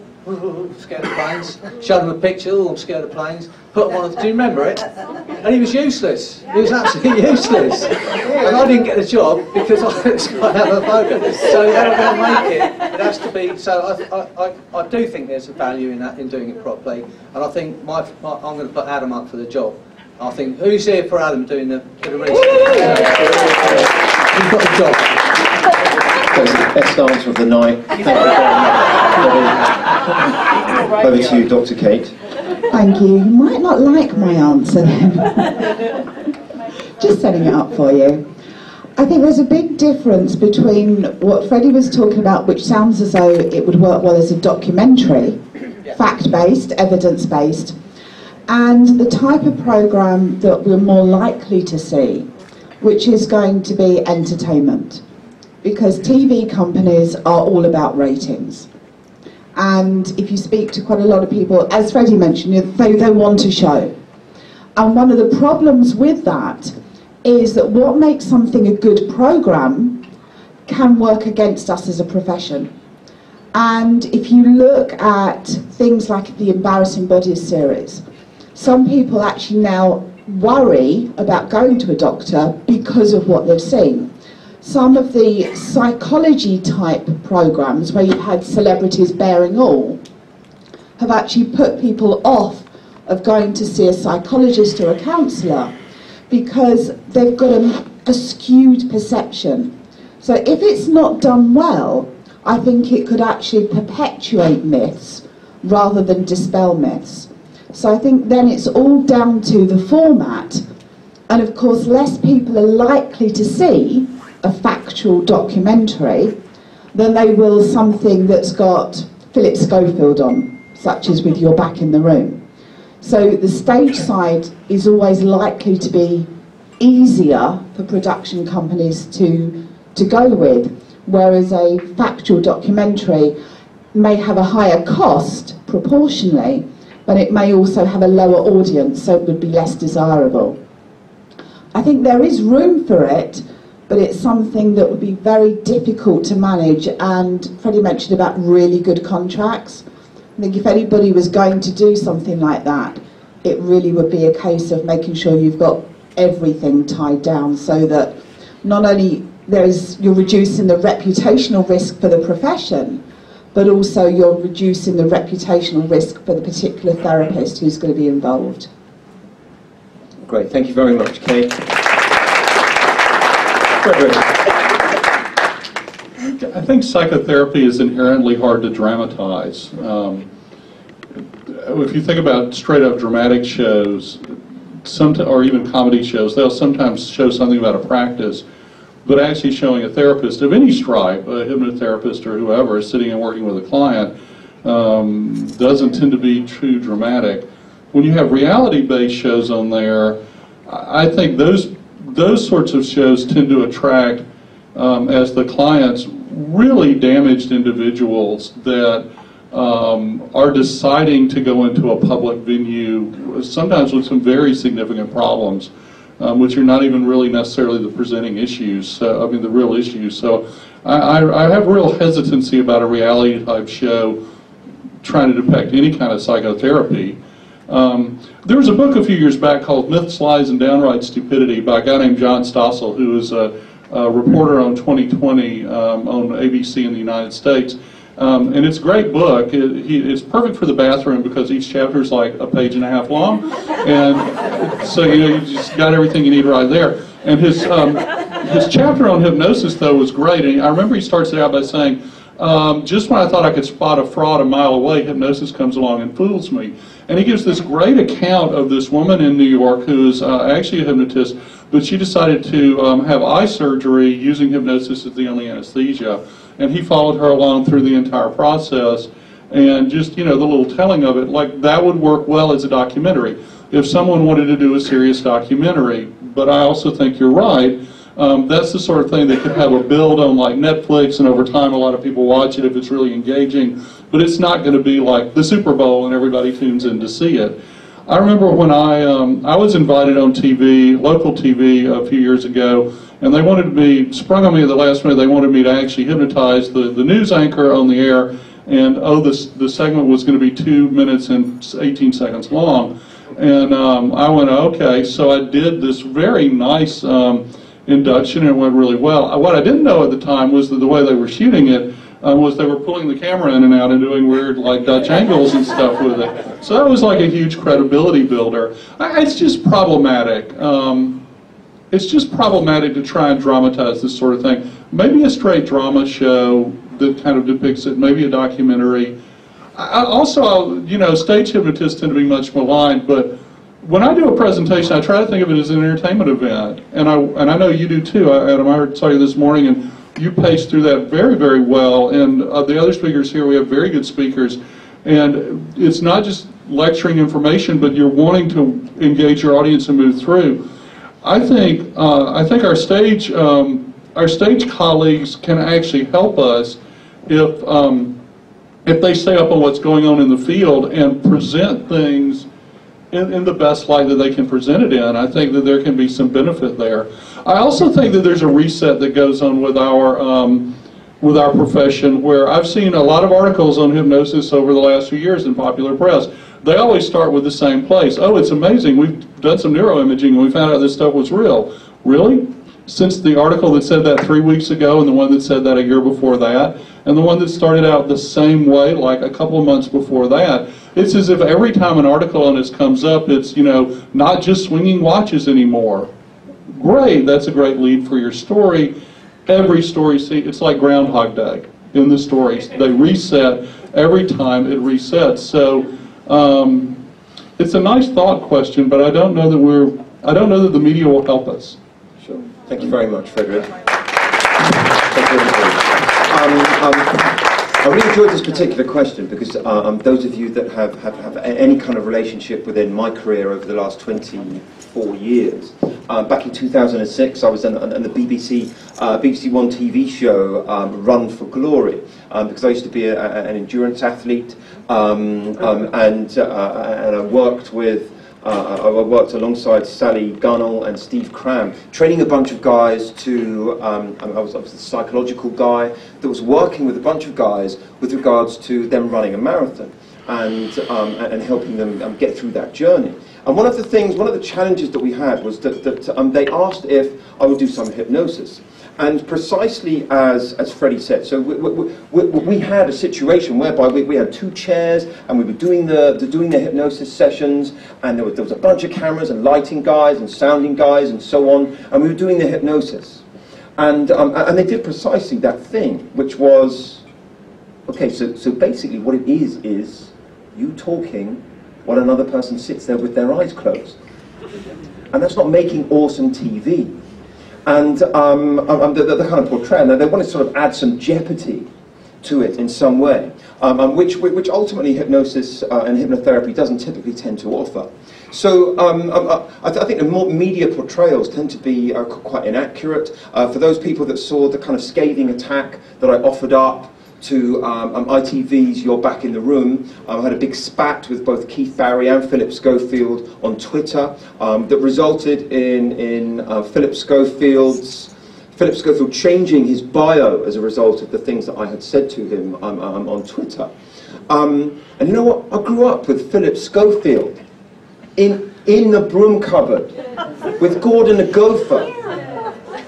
scared of planes, showed them a picture, "Oh, I'm scared of planes," put them on, do you remember it? And he was useless. He was absolutely useless. And I didn't get the job because I was quite have a phobia. So if I'm going to make it, it has to be, so I do think there's a value in that, in doing it properly. And I think I'm going to put Adam up for the job. I think, who's here for Adam doing the research? You've got the job. That's the best answer of the night. Thank you very much. Over to you, Dr. Kate. Thank you. You might not like my answer then. Just setting it up for you. I think there's a big difference between what Freddy was talking about, which sounds as though it would work well as a documentary, fact-based, evidence-based, and the type of program that we're more likely to see, which is going to be entertainment. Because TV companies are all about ratings. And if you speak to quite a lot of people, as Freddy mentioned, they want a show. And one of the problems with that is that what makes something a good program can work against us as a profession. And if you look at things like the Embarrassing Bodies series, some people actually now worry about going to a doctor because of what they've seen. Some of the psychology type programs where you've had celebrities bearing all have actually put people off of going to see a psychologist or a counsellor because they've got a skewed perception. So if it's not done well, I think it could actually perpetuate myths rather than dispel myths. So I think then it's all down to the format, and of course less people are likely to see a factual documentary than they will something that's got Philip Schofield on, such as with You're Back in the Room. So the stage side is always likely to be easier for production companies to go with, whereas a factual documentary may have a higher cost proportionally, but it may also have a lower audience, so it would be less desirable. I think there is room for it, but it's something that would be very difficult to manage, and Freddie mentioned about really good contracts. I think if anybody was going to do something like that, it really would be a case of making sure you've got everything tied down so that not only you're reducing the reputational risk for the profession, but also you're reducing the reputational risk for the particular therapist who's going to be involved. Great, thank you very much, Kate. Fredric. I think psychotherapy is inherently hard to dramatize. If you think about straight-up dramatic shows, or even comedy shows, they'll sometimes show something about a practice, but actually showing a therapist of any stripe, a hypnotherapist or whoever, sitting and working with a client, doesn't tend to be too dramatic. When you have reality-based shows on there, I think those sorts of shows tend to attract, as the clients, really damaged individuals that are deciding to go into a public venue, sometimes with some very significant problems, which are not even really necessarily the presenting issues, the real issues. So I have real hesitancy about a reality type show trying to depict any kind of psychotherapy. There was a book a few years back called Myths, Lies, and Downright Stupidity by a guy named John Stossel, who is a reporter on 2020 on ABC in the United States. And it's a great book. It's perfect for the bathroom because each chapter is like a page and a half long. And so, you just got everything you need right there. And his chapter on hypnosis, though, was great. And I remember he starts it out by saying, just when I thought I could spot a fraud a mile away, hypnosis comes along and fools me. And he gives this great account of this woman in New York who is actually a hypnotist, but she decided to have eye surgery using hypnosis as the only anesthesia. And he followed her along through the entire process, and just, the little telling of it, like that would work well as a documentary if someone wanted to do a serious documentary. But I also think you're right. That's the sort of thing that could have a build on like Netflix, and over time a lot of people watch it if it's really engaging, but it's not going to be like the Super Bowl and everybody tunes in to see it. I remember when I was invited on TV, local TV, a few years ago, and they wanted me, sprung on me at the last minute, they wanted me to actually hypnotize the news anchor on the air, and the segment was going to be 2 minutes and 18 seconds long. And I went, okay, so I did this very nice induction, and it went really well. What I didn't know at the time was that the way they were shooting it was they were pulling the camera in and out and doing weird like Dutch angles and stuff with it. So that was like a huge credibility builder. It's just problematic. it's just problematic to try and dramatize this sort of thing. Maybe a straight drama show that kind of depicts it, maybe a documentary. You know, stage hypnotists tend to be much maligned, but when I do a presentation, I try to think of it as an entertainment event, and I know you do too. Adam, I saw you this morning, and you paced through that very, very well. And the other speakers here, we have very good speakers, and it's not just lecturing information, but you're wanting to engage your audience and move through. I think our stage colleagues can actually help us if they stay up on what's going on in the field and present things in the best light that they can present it in. I think that there can be some benefit there. I also think that there's a reset that goes on with our profession, where I've seen a lot of articles on hypnosis over the last few years in popular press. They always start with the same place. Oh, it's amazing. We've done some neuroimaging and we found out this stuff was real. Really? Since the article that said that 3 weeks ago, and the one that said that a year before that, and the one that started out the same way like a couple of months before that, it's as if every time an article on this comes up, it's, you know, not just swinging watches anymore. Great, that's a great lead for your story. Every story, see, it's like Groundhog Day in the stories. They reset every time it resets. So it's a nice thought question, but I don't know that the media will help us. Sure. Thank you very much, Frederick. Thank you very much. I really enjoyed this particular question because those of you that have any kind of relationship within my career over the last 24 years, back in 2006 I was on the BBC One TV show Run for Glory, because I used to be an endurance athlete, and I worked with I worked alongside Sally Gunnell and Steve Cram, training a bunch of guys to, I was the psychological guy that was working with a bunch of guys with regards to them running a marathon and helping them get through that journey. And one of the challenges that we had was that they asked if I would do some hypnosis. And precisely as Freddy said, so we had a situation whereby we had two chairs and we were doing the hypnosis sessions, and there was a bunch of cameras and lighting guys and sounding guys and so on, and we were doing the hypnosis. And they did precisely that thing, which was, okay, so basically what it is you talking while another person sits there with their eyes closed. And that's not making awesome TV. And the kind of portrayal, now they want to sort of add some jeopardy to it in some way, which ultimately hypnosis and hypnotherapy doesn't typically tend to offer. So I think the more media portrayals tend to be quite inaccurate. For those people that saw the kind of scathing attack that I offered up to ITV's You're Back in the Room, I had a big spat with both Keith Barry and Philip Schofield on Twitter that resulted in Philip Schofield changing his bio as a result of the things that I had said to him on Twitter. And you know what? I grew up with Philip Schofield in the broom cupboard with Gordon the Gopher.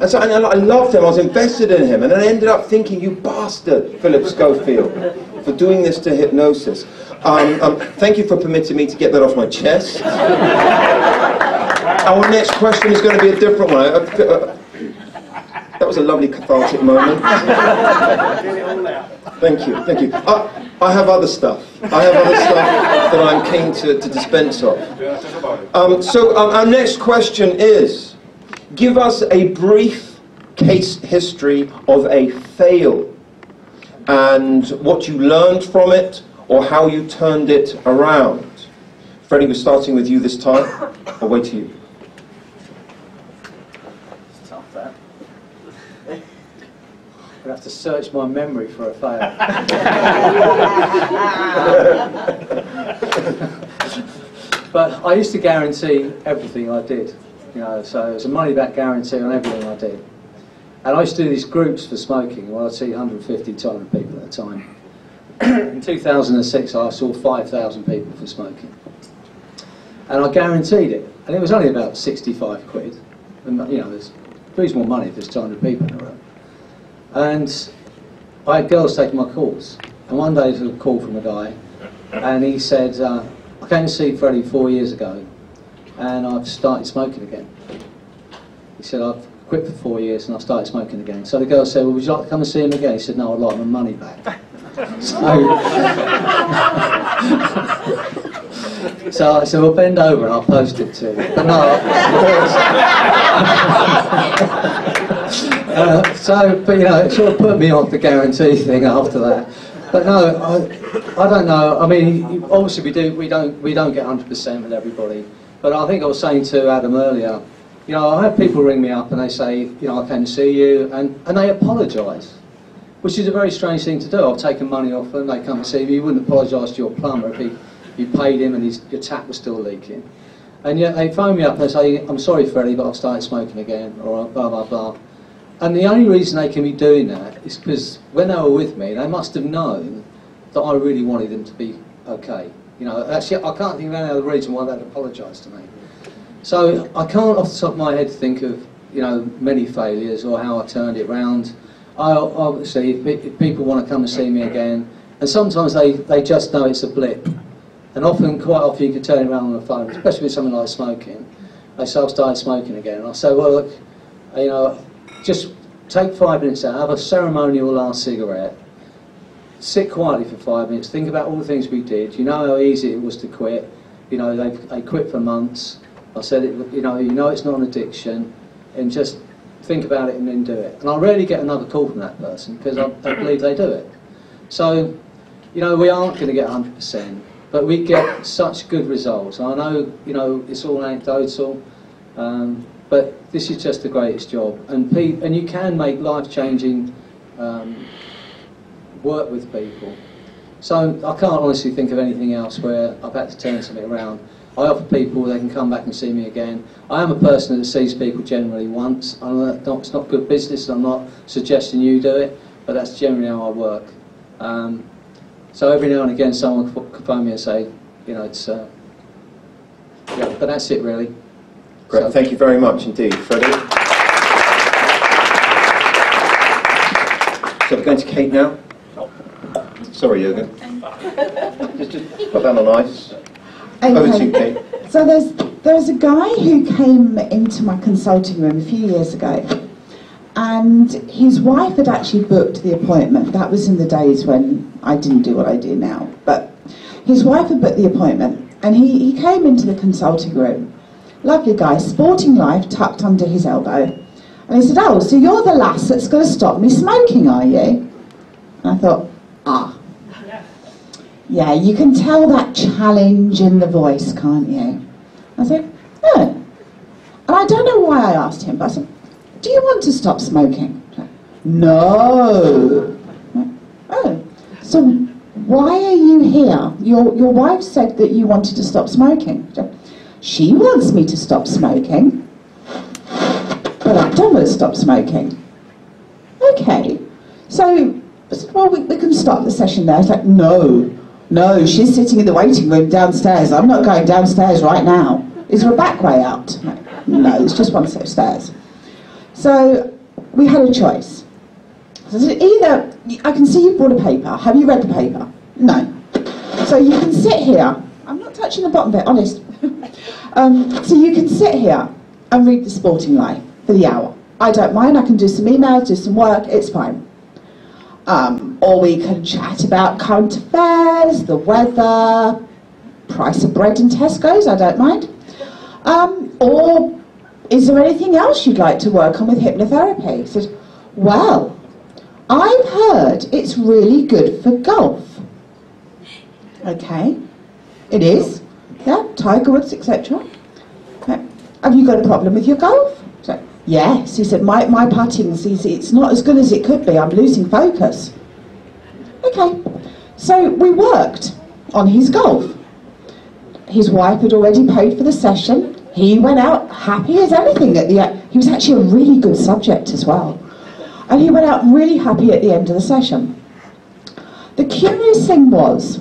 And so I loved him, I was invested in him, and then I ended up thinking, you bastard, Philip Schofield, for doing this to hypnosis. Thank you for permitting me to get that off my chest. Our next question is going to be a different one. That was a lovely cathartic moment. Thank you, thank you. I have other stuff. I have other stuff that I'm keen to dispense of. So our next question is, give us a brief case history of a fail and what you learned from it or how you turned it around. Freddy, we're starting with you this time. I'll wait to you. It's tough, that. I'd have to search my memory for a fail. But I used to guarantee everything I did. You know, so it was a money-back guarantee on everything I did. And I used to do these groups for smoking, where I'd see 150, 200 people at a time. In 2006, I saw 5,000 people for smoking. And I guaranteed it. And it was only about 65 quid. And, you know, there's reasonable money if there's 200 people in a room. And I had girls taking my calls. And one day there was a call from a guy, and he said, I came to see Freddy 4 years ago, and I've started smoking again. He said, I've quit for 4 years and I started smoking again. So the girl said, well, would you like to come and see him again? He said, no, I'd like my money back. So I said, well, bend over and I'll post it to you. But no, but you know, it sort of put me off the guarantee thing after that. But no, I don't know. I mean, obviously we don't get 100% with everybody. But I think I was saying to Adam earlier, you know, I have people ring me up and they say, you know, I came to see you, and they apologise, which is a very strange thing to do. I've taken money off them, they come and see me. You wouldn't apologise to your plumber if you paid him and your tap was still leaking. And yet they phone me up and they say, I'm sorry, Freddy, but I've started smoking again, or blah, blah, blah. And the only reason they can be doing that is because when they were with me, they must have known that I really wanted them to be okay. You know, actually, I can't think of any other reason why they'd apologise to me. So I can't off the top of my head think of, you know, many failures or how I turned it round. Obviously, if people want to come and see me again, and sometimes they just know it's a blip. And quite often you can turn it around on the phone, especially with something like smoking. They say, I've started smoking again. And I say, well, look, you know, just take 5 minutes out, have a ceremonial last cigarette, sit quietly for 5 minutes, think about all the things we did. You know how easy it was to quit. You know, they quit for months. I said, you know it's not an addiction, and just think about it and then do it. And I rarely get another call from that person because I believe they do it. So, you know, we aren't going to get 100%, but we get such good results. And I know, you know, it's all anecdotal, but this is just the greatest job. And you can make life-changing work with people. So I can't honestly think of anything else where I've had to turn something around. I offer people they can come back and see me again. I am a person that sees people generally once. It's not good business, and I'm not suggesting you do it, but that's generally how I work. So every now and again someone could phone me and say, you know, it's... yeah, but that's it really. Great, so, thank you very much indeed, Freddy. So we're going to Kate now. Sorry, Jorgen. Just put that on ice. Okay. Over to you, Kate. So there's a guy who came into my consulting room a few years ago, and his wife had actually booked the appointment. That was in the days when I didn't do what I do now, but his wife had booked the appointment, and he came into the consulting room. Lovely guy, sporting life tucked under his elbow, and he said, "Oh, so you're the lass that's going to stop me smoking, are you?" And I thought, yeah, you can tell that challenge in the voice, can't you? I said, no. And I don't know why I asked him, but I said, do you want to stop smoking? Said, no. Oh, so why are you here? Your wife said that you wanted to stop smoking. Said, she wants me to stop smoking, but I don't want to stop smoking. Okay, so I said, well, we can start the session there. It's like, no, she's sitting in the waiting room downstairs. I'm not going downstairs right now. Is there a back way out? No, it's just one set of stairs. So we had a choice. So I said, either, I can see you brought a paper. Have you read the paper? No. So you can sit here. I'm not touching the bottom bit, honest. So you can sit here and read The Sporting Life for the hour. I don't mind. I can do some emails, do some work. It's fine. Or we can chat about current affairs, the weather, price of bread in Tesco's, I don't mind. Or is there anything else you'd like to work on with hypnotherapy? He said, well, I've heard it's really good for golf. Okay, it is. Yeah, Tiger Woods, etc. Okay. Have you got a problem with your golf? So, yes, he said, my putting, it's not as good as it could be, I'm losing focus. Okay, so we worked on his golf. His wife had already paid for the session. He went out happy as anything at the end. He was actually a really good subject as well. And he went out really happy at the end of the session. The curious thing was,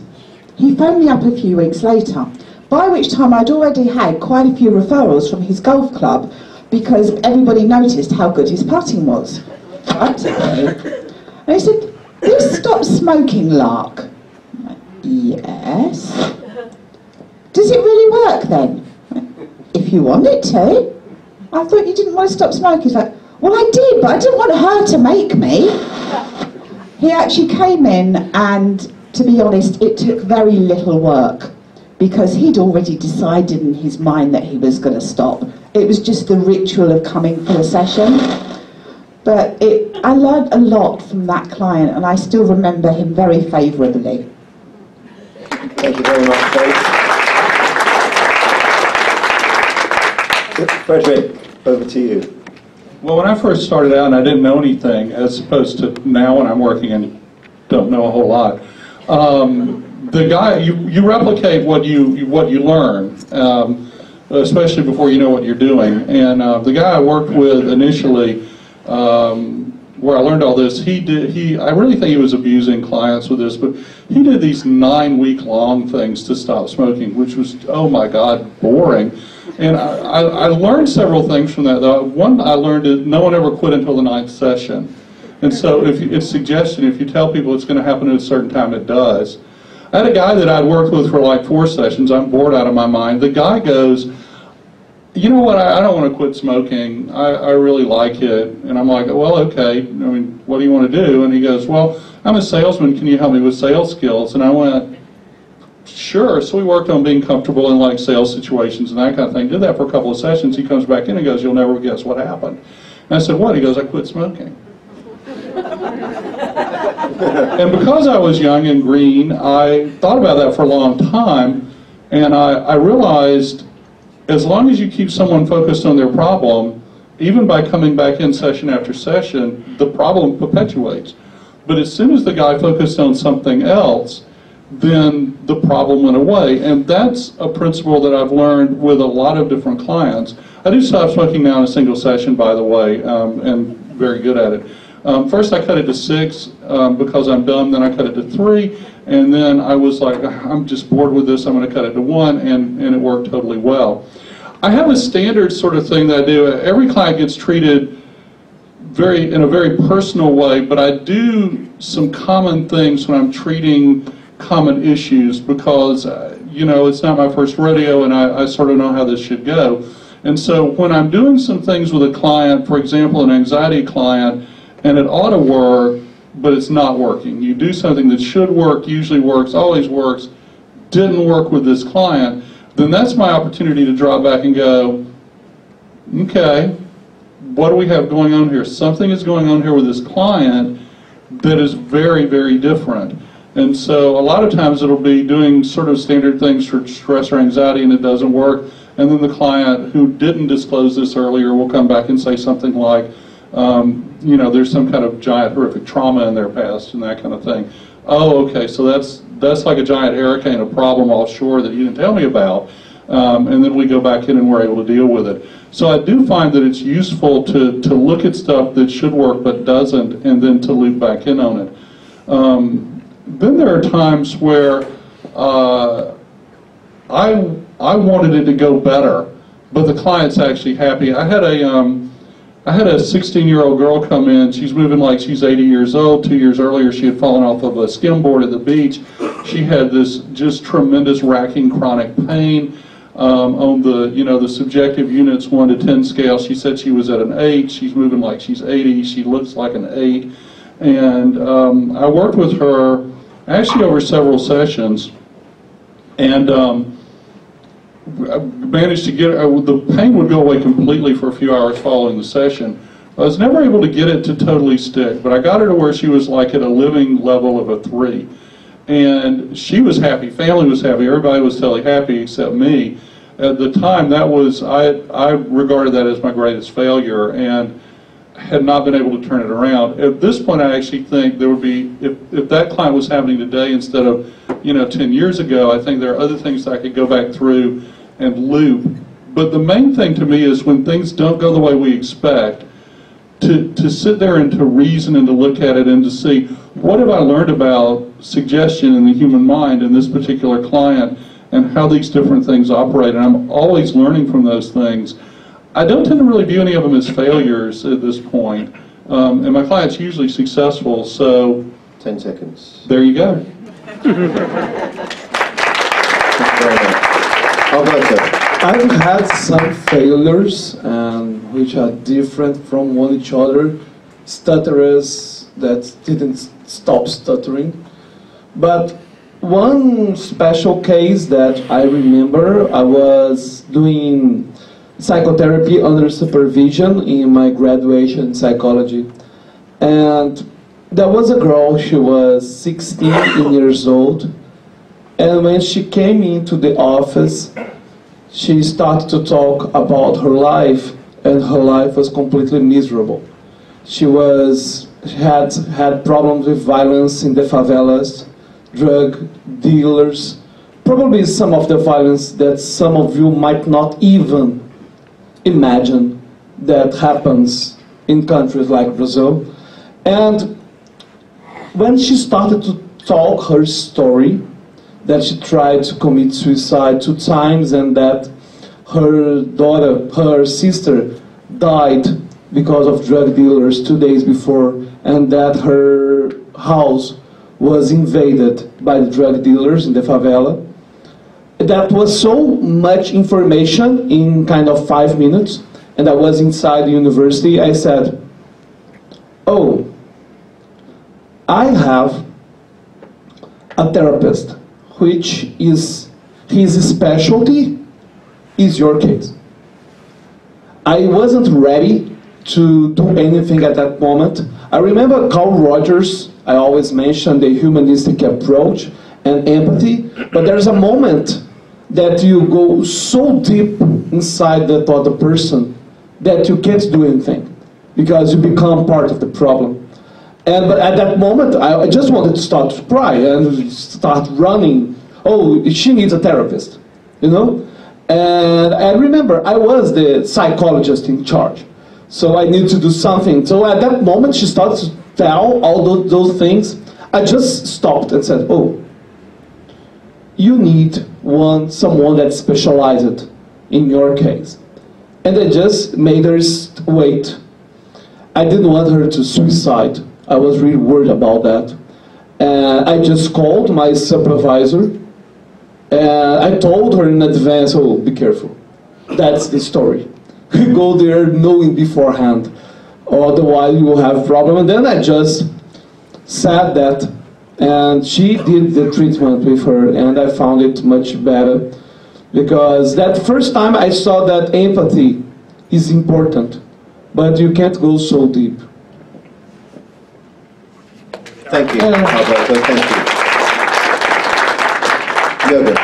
he phoned me up a few weeks later, by which time I'd already had quite a few referrals from his golf club because everybody noticed how good his putting was. Right? And he said, this stop smoking lark. I'm like, yes. Does it really work then? If you want it to. I thought you didn't want to stop smoking. He's like, well, I did, but I didn't want her to make me. He actually came in, and to be honest, it took very little work, because he'd already decided in his mind that he was going to stop. It was just the ritual of coming for a session. But I learned a lot from that client, and I still remember him very favourably. Thank you very much, folks. Fredric, over to you. Well, when I first started out and I didn't know anything, as opposed to now when I'm working and don't know a whole lot, the guy, you replicate what you learn, especially before you know what you're doing. And the guy I worked with initially, where I learned all this, I really think he was abusing clients with this, but he did these 9-week-long things to stop smoking, which was, oh my God, boring. And I learned several things from that, though. One I learned is no one ever quit until the 9th session. And so it's suggestion, if you tell people it's going to happen at a certain time, it does. I had a guy that I'd worked with for like 4 sessions. I'm bored out of my mind. The guy goes, you know what, I don't want to quit smoking. I really like it. And I'm like, well, okay. I mean, what do you want to do? And he goes, well, I'm a salesman. Can you help me with sales skills? And I went, sure. So we worked on being comfortable in like sales situations and that kind of thing. Did that for a couple of sessions. He comes back in and goes, you'll never guess what happened. And I said, what? He goes, I quit smoking. And because I was young and green, I thought about that for a long time, and I realized as long as you keep someone focused on their problem, even by coming back in session after session, the problem perpetuates. But as soon as the guy focused on something else, then the problem went away. And that's a principle that I've learned with a lot of different clients. I do stop smoking now in a single session, by the way, and very good at it. First I cut it to 6 because I'm dumb, then I cut it to 3, and then I was like, I'm just bored with this, I'm going to cut it to 1, and it worked totally well. I have a standard sort of thing that I do. Every client gets treated in a very personal way, but I do some common things when I'm treating common issues because, you know, it's not my first rodeo and I sort of know how this should go. And so when I'm doing some things with a client, for example, an anxiety client, and it ought to work, but it's not working. You do something that should work, usually works, always works, didn't work with this client, then that's my opportunity to draw back and go, okay, what do we have going on here? Something is going on here with this client that is very, very different. And so a lot of times it'll be doing sort of standard things for stress or anxiety and it doesn't work. And then the client who didn't disclose this earlier will come back and say something like, you know, there's some kind of giant horrific trauma in their past and that kind of thing. Oh, okay, so that's like a giant hurricane, a problem offshore that you didn't tell me about. And then we go back in and we're able to deal with it. So I do find that it's useful to look at stuff that should work but doesn't, and then to loop back in on it. Then there are times where I wanted it to go better, but the client's actually happy. I had a 16-year-old girl come in. She's moving like she's 80 years old. 2 years earlier, she had fallen off of a skimboard at the beach. She had this just tremendous racking chronic pain on the, you know, the subjective units 1 to 10 scale. She said she was at an 8. She's moving like she's 80. She looks like an 8. And I worked with her actually over several sessions, and I managed to get the pain would go away completely for a few hours following the session. I was never able to get it to totally stick, but I got her to where she was like at a living level of a 3. And she was happy, family was happy, everybody was totally happy except me. At the time, that was, I regarded that as my greatest failure and had not been able to turn it around. At this point, I actually think there would be, if that client was happening today instead of, you know, 10 years ago, I think there are other things that I could go back through and loop. But the main thing to me is when things don't go the way we expect, to sit there and to reason and to look at it and to see, what have I learned about suggestion in the human mind in this particular client and how these different things operate? And I'm always learning from those things. I don't tend to really view any of them as failures at this point. And my client's usually successful, so... 10 seconds. There you go. Thank you very much. Alberto. I've had some failures which are different from one each other, stutterers that didn't stop stuttering. But one special case that I remember, I was doing psychotherapy under supervision in my graduation in psychology. And there was a girl, she was 16 years old, and when she came into the office, she started to talk about her life, and her life was completely miserable. She had problems with violence in the favelas, drug dealers, probably some of the violence that some of you might not even imagine that happens in countries like Brazil. And when she started to talk her story, that she tried to commit suicide 2 times and that her sister died because of drug dealers 2 days before, and that her house was invaded by the drug dealers in the favela. That was so much information in kind of 5 minutes, and I was inside the university. I said, oh, I have a therapist, which is his specialty is your case. I wasn't ready to do anything at that moment. I remember Carl Rogers, I always mention the humanistic approach and empathy, but there's a moment that you go so deep inside that other person that you can't do anything because you become part of the problem. But at that moment, I just wanted to start to cry and start running. Oh, she needs a therapist, you know? And I remember I was the psychologist in charge, so I needed to do something. So at that moment, she started to tell all those things. I just stopped and said, oh, you need someone that's specialized in your case. And I just made her wait. I didn't want her to suicide. I was really worried about that. And I just called my supervisor, and I told her in advance, oh, be careful. That's the story. Go there knowing beforehand, otherwise you will have a problem. And then I just said that, and she did the treatment with her, and I found it much better. Because that first time I saw that empathy is important, but you can't go so deep. Thank you, Alberto, thank you. Jorgen.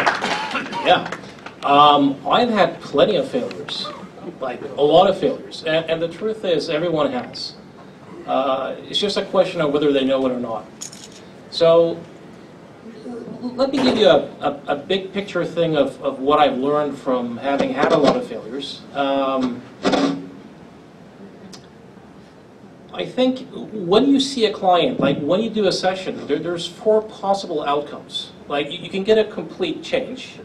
Yeah. I've had plenty of failures, like a lot of failures. And the truth is, everyone has. It's just a question of whether they know it or not. So, let me give you a big picture thing of what I've learned from having had a lot of failures. I think when you see a client, like when you do a session, there's 4 possible outcomes. Like you can get a complete change,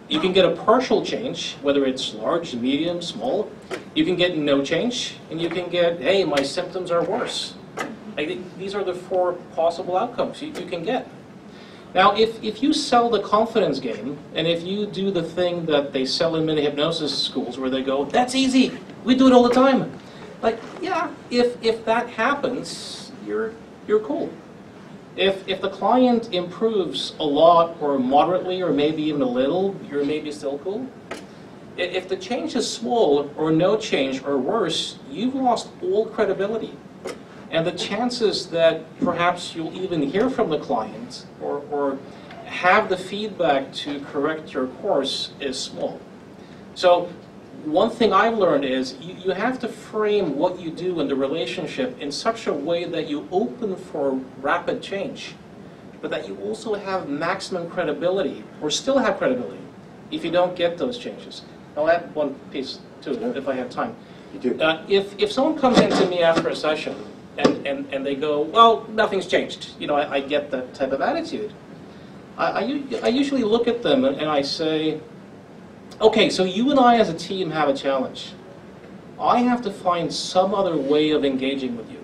you can get a partial change, whether it's large, medium, small. You can get no change, and you can get, hey, my symptoms are worse. Like these are the 4 possible outcomes you can get. Now, if you sell the confidence game, and if you do the thing that they sell in many hypnosis schools where they go, that's easy, we do it all the time. Like, yeah, if that happens, you're cool. If the client improves a lot or moderately or maybe even a little, you're maybe still cool. If the change is small or no change or worse, you've lost all credibility. And the chances that perhaps you'll even hear from the client or have the feedback to correct your course is small. So one thing I've learned is you have to frame what you do in the relationship in such a way that you open for rapid change, but that you also have maximum credibility, or still have credibility, if you don't get those changes. I'll add one piece to it if I have time. You do. If someone comes into me after a session and they go, well, nothing's changed, you know, I get that type of attitude, I usually look at them and I say, okay, so you and I as a team have a challenge. I have to find some other way of engaging with you.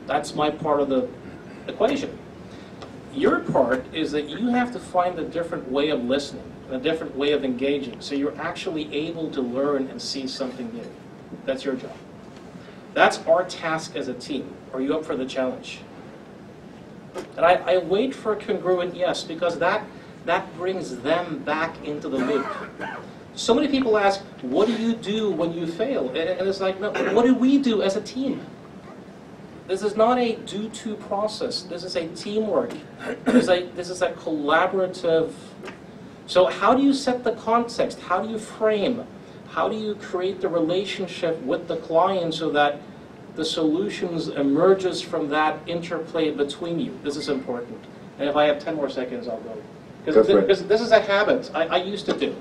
That's my part of the equation. Your part is that you have to find a different way of listening, and a different way of engaging, so you're actually able to learn and see something new. That's your job. That's our task as a team. Are you up for the challenge? And I wait for a congruent yes, because that brings them back into the loop. So many people ask, what do you do when you fail? And it's like, no, what do we do as a team? This is not a do-to process. This is a teamwork. This is a collaborative. So how do you set the context? How do you frame? How do you create the relationship with the client so that the solutions emerges from that interplay between you? This is important. And if I have 10 more seconds, I'll go. Because this is a habit I used to do.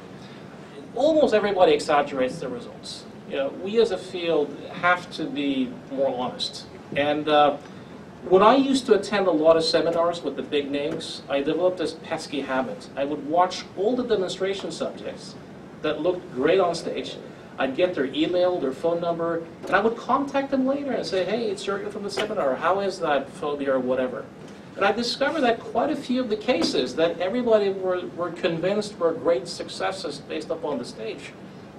Almost everybody exaggerates the results. You know, we as a field have to be more honest. And when I used to attend a lot of seminars with the big names, I developed this pesky habit. I would watch all the demonstration subjects that looked great on stage. I'd get their email, their phone number, and I would contact them later and say, hey, it's Jorgen from the seminar. How is that phobia or whatever? And I discovered that quite a few of the cases that everybody were convinced were great successes based upon the stage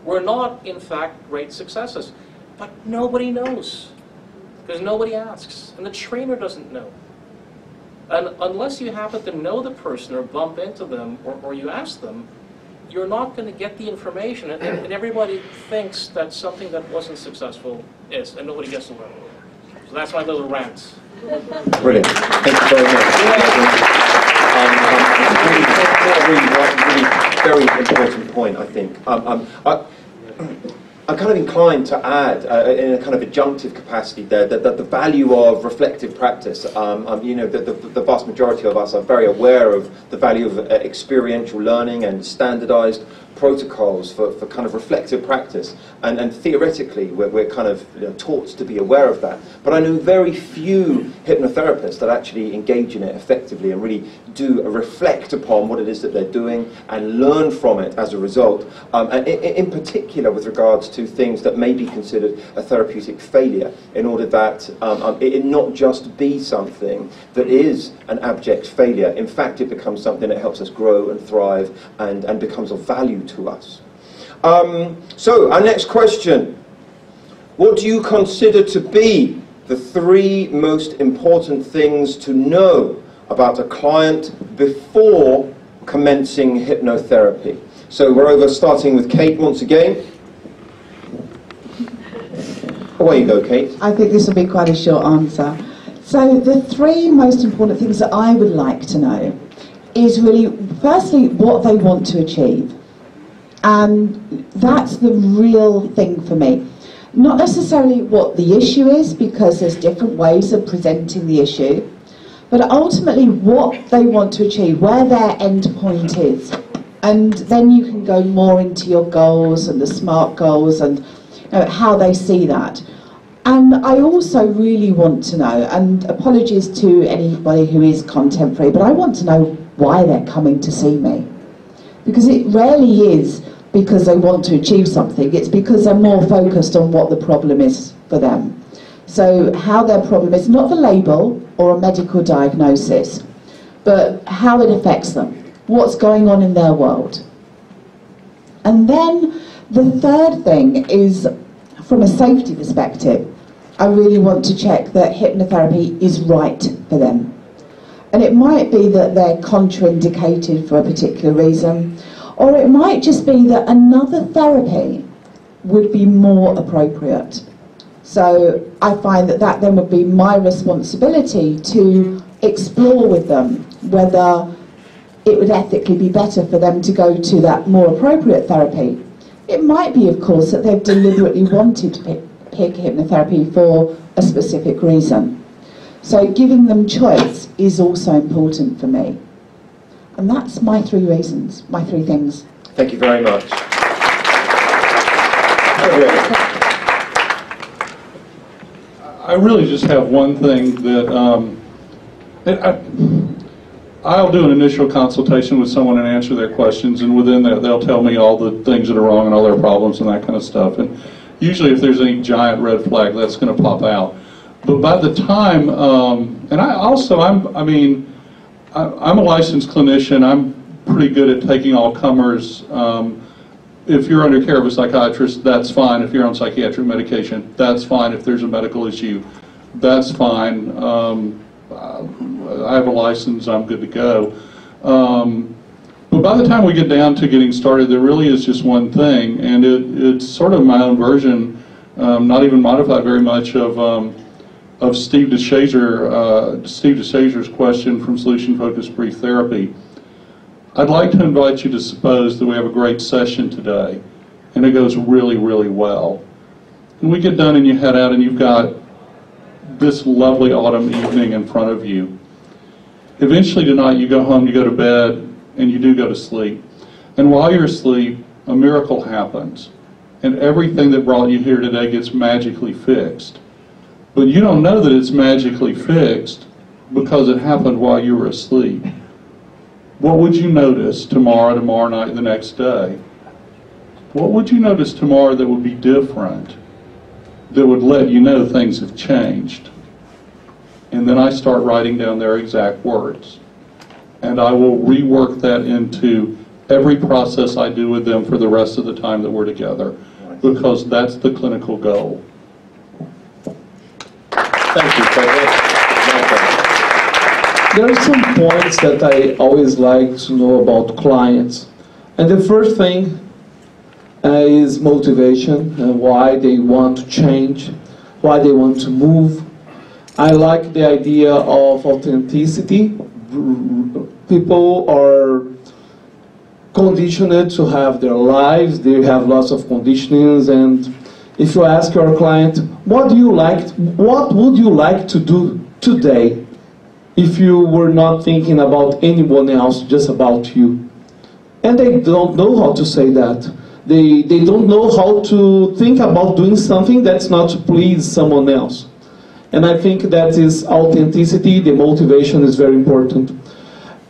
were not, in fact, great successes. But nobody knows, because nobody asks, and the trainer doesn't know. And unless you happen to know the person or bump into them or you ask them, you're not going to get the information, and everybody thinks that something that wasn't successful is, and nobody gets to learn. So that's my little rant. Brilliant. Thank you very much. Really very important point, I think. I'm kind of inclined to add, in a kind of adjunctive capacity there, that the value of reflective practice. You know, the vast majority of us are very aware of the value of experiential learning and standardized protocols for kind of reflective practice. And theoretically, we're kind of taught to be aware of that. But I know very few hypnotherapists that actually engage in it effectively and really do reflect upon what it is that they're doing and learn from it as a result. And in particular with regards to things that may be considered a therapeutic failure, in order that it not just be something that is an abject failure. In fact, it becomes something that helps us grow and thrive and becomes of value to us. So, our next question. What do you consider to be the 3 most important things to know about a client before commencing hypnotherapy? So we're starting with Kate once again. Away you go, Kate. I think this will be quite a short answer. So the 3 most important things that I would like to know is really, firstly, what they want to achieve. And that's the real thing for me. Not necessarily what the issue is, because there's different ways of presenting the issue, but ultimately what they want to achieve, where their end point is. And then you can go more into your goals and the SMART goals and how they see that. And I also really want to know, and apologies to anybody who is contemporary, but I want to know why they're coming to see me. Because it rarely is because they want to achieve something, it's because they're more focused on what the problem is for them. So how their problem is, not the label or a medical diagnosis, but how it affects them, what's going on in their world. And then the 3rd thing is, from a safety perspective, I really want to check that hypnotherapy is right for them. And it might be that they're contraindicated for a particular reason, or it might just be that another therapy would be more appropriate. So I find that then would be my responsibility to explore with them whether it would ethically be better for them to go to that more appropriate therapy. It might be, of course, that they've deliberately wanted to pick hypnotherapy for a specific reason. So giving them choice is also important for me. And that's my 3 reasons, my 3 things. Thank you very much. I really just have one thing that I'll do an initial consultation with someone and answer their questions, and within that they'll tell me all the things that are wrong and all their problems and that kind of stuff. And usually if there's any giant red flag, that's going to pop out. But by the time, and I'm a licensed clinician. I'm pretty good at taking all comers. If you're under care of a psychiatrist, that's fine. If you're on psychiatric medication, that's fine. If there's a medical issue, that's fine. I have a license, I'm good to go. But by the time we get down to getting started, there really is just one thing, and it's sort of my own version, not even modified very much, of Steve DeShazer's question from Solution Focused Brief Therapy. I'd like to invite you to suppose that we have a great session today, and it goes really, really well. And we get done and you head out and you've got this lovely autumn evening in front of you. Eventually tonight you go home, you go to bed, and you do go to sleep. And while you're asleep, a miracle happens. And everything that brought you here today gets magically fixed. But you don't know that it's magically fixed because it happened while you were asleep. What would you notice tomorrow night, the next day? What would you notice tomorrow that would be different, that would let you know things have changed? And then I start writing down their exact words. And I will rework that into every process I do with them for the rest of the time that we're together, because that's the clinical goal. Thank you, Fredric. There are some points that I always like to know about clients. And the first thing is motivation and why they want to change, why they want to move. I like the idea of authenticity. People are conditioned to have their lives, they have lots of conditionings, and if you ask your client, what would you like to do today if you were not thinking about anyone else, just about you? And they don't know how to say that. They don't know how to think about doing something that's not to please someone else. And I think that is authenticity, the motivation is very important.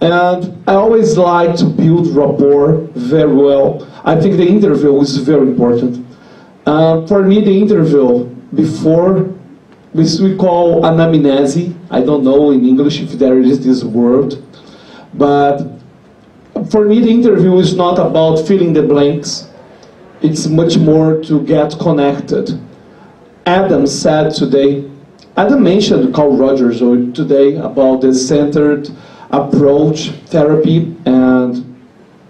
And I always like to build rapport very well. I think the interview is very important. For me, the interview before, which we call anamnese, I don't know in English if there is this word, but for me the interview is not about filling the blanks. It's much more to get connected. Adam said today, Adam mentioned Carl Rogers today about the centered approach therapy, and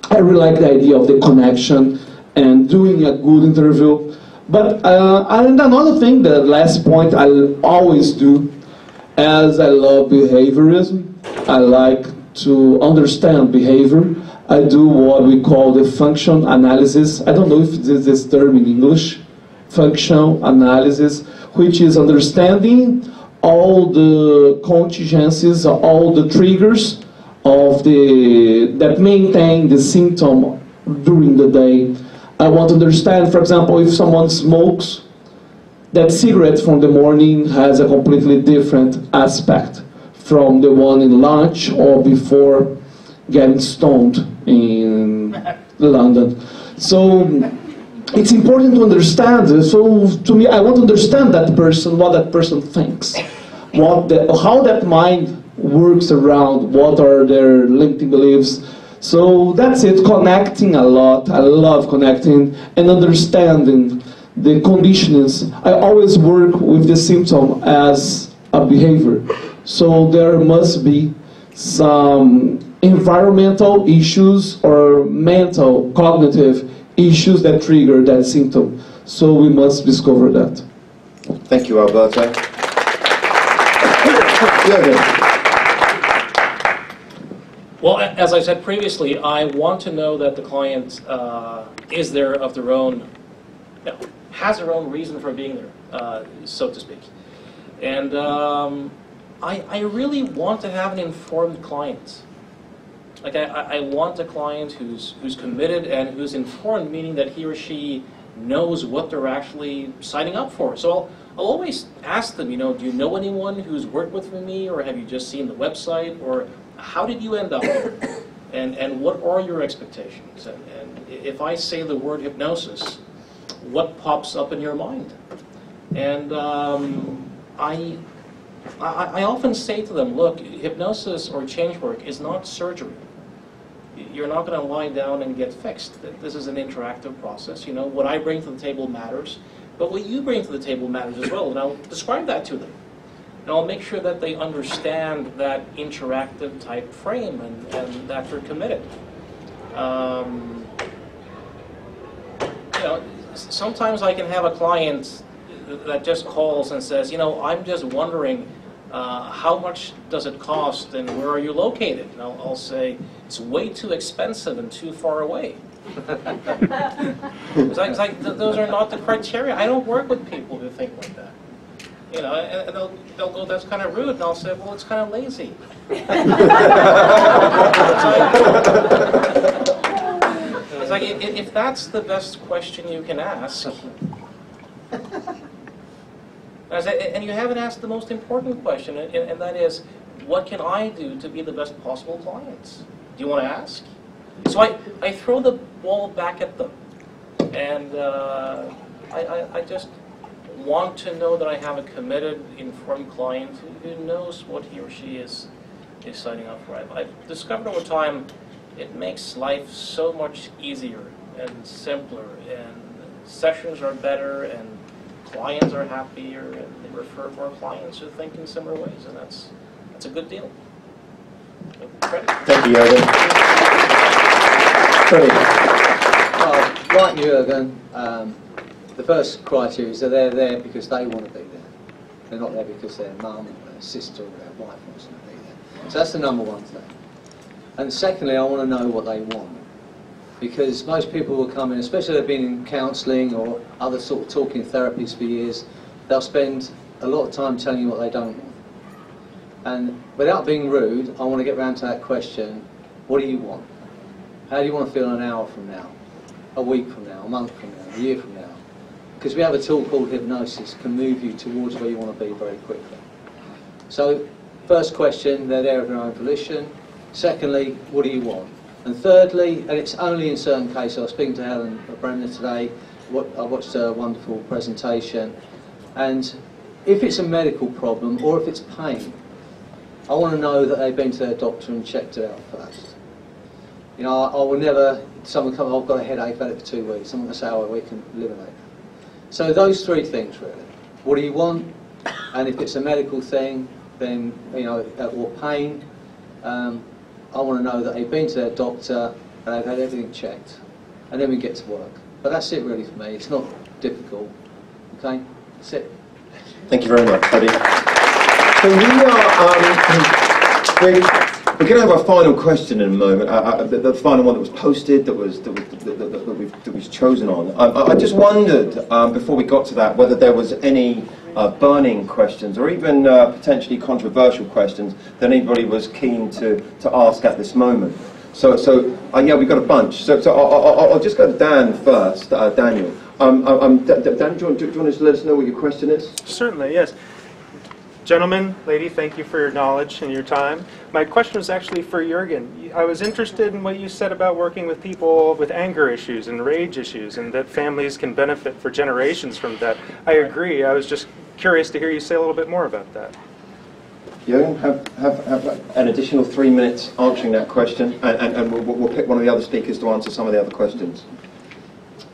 I really like the idea of the connection and doing a good interview. But and another thing, the last point I always do, as I love behaviorism, I like to understand behavior. I do what we call the function analysis. I don't know if this is term in English, function analysis, which is understanding all the contingencies, all the triggers of that maintain the symptom during the day. I want to understand, for example, if someone smokes, that cigarette from the morning has a completely different aspect from the one in lunch or before getting stoned in London. So it's important to understand. So to me, I want to understand that person, what that person thinks, how that mind works around, what are their limiting beliefs. So that's it, connecting a lot. I love connecting and understanding the conditions. I always work with the symptom as a behavior. So there must be some environmental issues or mental, cognitive issues that trigger that symptom. So we must discover that. Thank you, Alberto. Jorgen. Well, as I said previously, I want to know that the client is there of their own, has their own reason for being there, so to speak. And I really want to have an informed client. Like I want a client who's committed and who's informed, meaning that he or she knows what they're actually signing up for. So I'll always ask them, do you know anyone who's worked with me, or have you just seen the website, or how did you end up here? And what are your expectations? And if I say the word hypnosis, what pops up in your mind? And I I often say to them, look, hypnosis or change work is not surgery. You're not going to lie down and get fixed. This is an interactive process. You know, what I bring to the table matters, but what you bring to the table matters as well, and I'll describe that to them. And I'll make sure that they understand that interactive type frame and that they're committed. You know, sometimes I can have a client that just calls and says, you know, I'm just wondering, how much does it cost and where are you located? And I'll say, it's way too expensive and too far away. It's like those are not the criteria. I don't work with people who think like that. You know, and they'll go, that's kind of rude, and I'll say, well, it's kind of lazy. It's like, if that's the best question you can ask, and you haven't asked the most important question, and that is, what can I do to be the best possible clients? Do you want to ask? So I throw the ball back at them, and I just want to know that I have a committed, informed client who knows what he or she is signing up for. I've discovered over time it makes life so much easier and simpler, and sessions are better, and clients are happier, and they refer more clients who think in similar ways, and that's a good deal. Freddy. Thank you, Jorgen. Freddy. Like Jorgen, the first criteria is that they're there because they want to be there. They're not there because their mum or their sister or their wife wants to be there. So that's the number one thing. And secondly, I want to know what they want. Because most people will come in, especially if they've been in counselling or other sort of talking therapies for years, they'll spend a lot of time telling you what they don't want. And without being rude, I want to get round to that question, what do you want? How do you want to feel an hour from now, a week from now, a month from now, a year from now? Because we have a tool called hypnosis, can move you towards where you want to be very quickly. So, first question, they're there of their own volition. Secondly, what do you want? And thirdly, and it's only in certain cases, I was speaking to Helen Bremner today, I watched a wonderful presentation, and if it's a medical problem or if it's pain, I want to know that they've been to their doctor and checked it out first. You know, I will never, someone come, I've got a headache, I've had it for 2 weeks, I'm going to say, oh, we can eliminate that. So those three things really. What do you want? And if it's a medical thing, then, you know, or pain, I want to know that they've been to their doctor and they've had everything checked. And then we get to work. But that's it really for me. It's not difficult. Okay? That's it. Thank you very much, Freddy. So we're going to have our final question in a moment. The final one that was posted, that was chosen on. I just wondered before we got to that whether there was any burning questions or even potentially controversial questions that anybody was keen to ask at this moment. So yeah, we've got a bunch. So I'll just go to Dan first, Daniel. Dan, do you want to let us know what your question is? Certainly, yes. Gentlemen, lady, thank you for your knowledge and your time. My question was actually for Jorgen. I was interested in what you said about working with people with anger issues and rage issues, and that families can benefit for generations from that. I agree. I was just curious to hear you say a little bit more about that. Jorgen, have an additional 3 minutes answering that question, and we'll pick one of the other speakers to answer some of the other questions.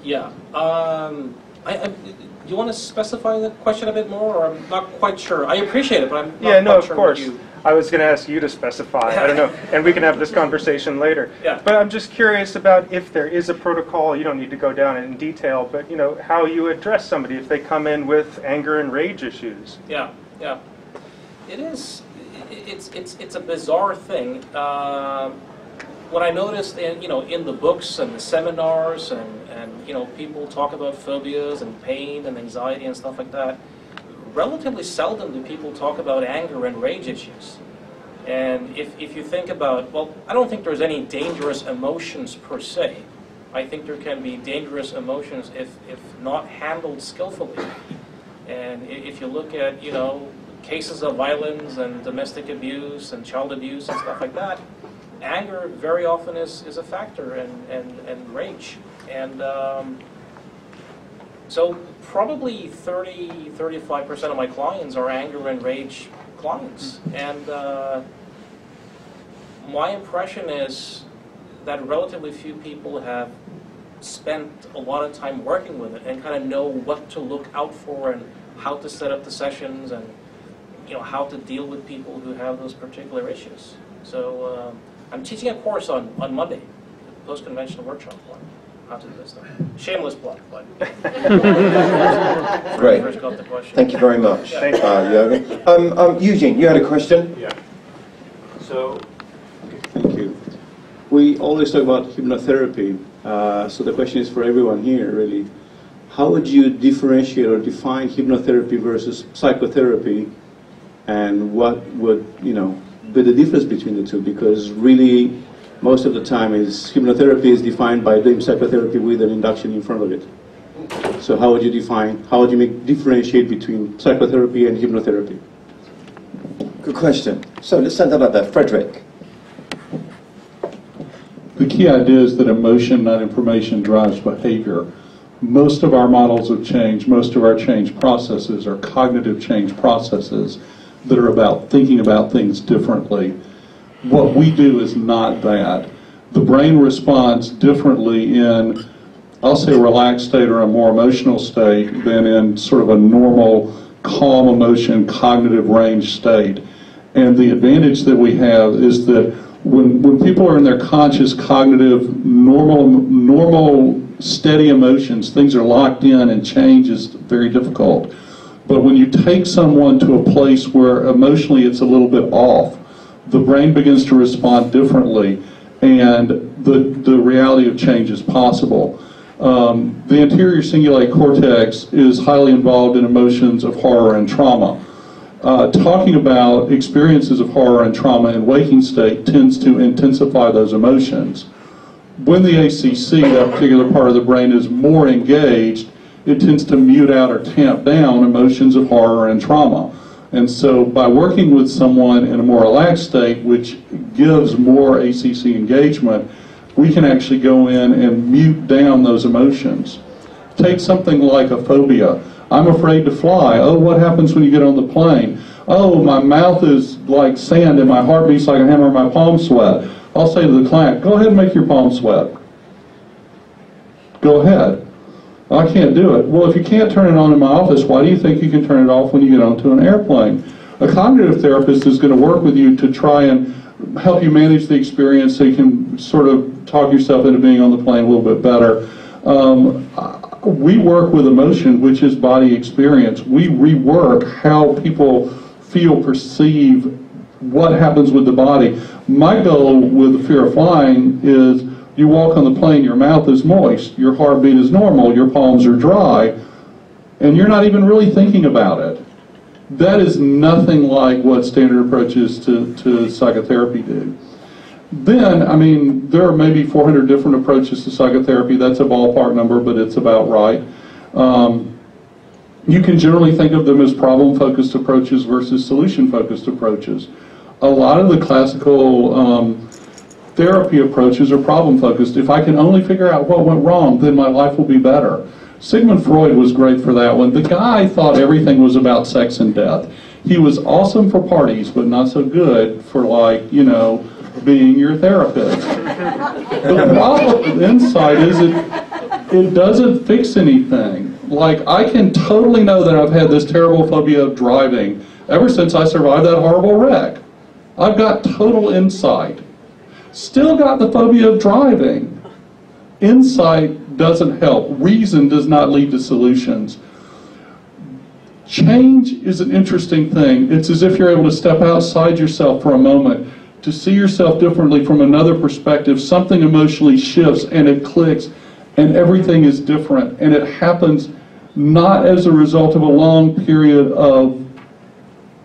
Yeah. Do you want to specify the question a bit more, or I'm not quite sure? I appreciate it, but I'm not quite sure. Of course. I was going to ask you to specify. I don't know, and we can have this conversation later. Yeah. But I'm just curious about if there is a protocol. You don't need to go down in detail, but you know how you address somebody if they come in with anger and rage issues. Yeah, yeah. It is. It's a bizarre thing. What I noticed in the books and the seminars and people talk about phobias and pain and anxiety and stuff like that, relatively seldom do people talk about anger and rage issues. And if you think about, well, I don't think there's any dangerous emotions per se. I think there can be dangerous emotions if not handled skillfully. And if you look at, cases of violence and domestic abuse and child abuse and stuff like that, anger very often is a factor, and rage. And so probably 30-35% of my clients are anger and rage clients. And my impression is that relatively few people have spent a lot of time working with it and kind of know what to look out for and how to set up the sessions and how to deal with people who have those particular issues. So I'm teaching a course on Monday, the post-conventional workshop one, how to do this stuff. Shameless plug, but Great. first got the question. Thank you very much, Thank you. Jorgen. Eugene, you had a question? Yeah. So, thank you. We always talk about hypnotherapy. So the question is for everyone here, really. How would you differentiate or define hypnotherapy versus psychotherapy? And what would, be the difference between the two? Because really, most of the time hypnotherapy is defined by doing psychotherapy with an induction in front of it. So how would you differentiate between psychotherapy and hypnotherapy? Good question. So let's send that up there. Fredric. The key idea is that emotion, not information, drives behavior. Most of our models of change, most of our change processes are cognitive change processes that are about thinking about things differently. What we do is not that. The brain responds differently in, I'll say, a relaxed state or a more emotional state than in sort of a normal, calm emotion, cognitive range state. And the advantage that we have is that when people are in their conscious, cognitive, normal, steady emotions, things are locked in and change is very difficult. But when you take someone to a place where emotionally it's a little bit off, the brain begins to respond differently, and the reality of change is possible. The anterior cingulate cortex is highly involved in emotions of horror and trauma. Talking about experiences of horror and trauma in waking state tends to intensify those emotions. When the ACC, that particular part of the brain, is more engaged, it tends to mute out or tamp down emotions of horror and trauma. And so by working with someone in a more relaxed state, which gives more ACC engagement, we can actually go in and mute down those emotions. Take something like a phobia. I'm afraid to fly. Oh, what happens when you get on the plane? Oh, my mouth is like sand and my heart beats like a hammer and my palms sweat. I'll say to the client, go ahead and make your palms sweat. Go ahead. I can't do it. Well, if you can't turn it on in my office, why do you think you can turn it off when you get onto an airplane? A cognitive therapist is going to work with you to try and help you manage the experience so you can sort of talk yourself into being on the plane a little bit better. We work with emotion, which is body experience. We rework how people feel, perceive, what happens with the body. My goal with the fear of flying is you walk on the plane, your mouth is moist, your heartbeat is normal, your palms are dry, and you're not even really thinking about it. That is nothing like what standard approaches to psychotherapy do. Then, I mean, there are maybe 400 different approaches to psychotherapy. That's a ballpark number, but it's about right. You can generally think of them as problem-focused approaches versus solution-focused approaches. A lot of the classical therapy approaches are problem-focused. If I can only figure out what went wrong, then my life will be better. Sigmund Freud was great for that one. The guy thought everything was about sex and death. He was awesome for parties, but not so good for, like, being your therapist. The problem with insight is it doesn't fix anything. Like, I can totally know that I've had this terrible phobia of driving ever since I survived that horrible wreck. I've got total insight. Still got the phobia of driving. Insight doesn't help. Reason does not lead to solutions. Change is an interesting thing. It's as if you're able to step outside yourself for a moment, to see yourself differently from another perspective. Something emotionally shifts and it clicks and everything is different, and it happens not as a result of a long period of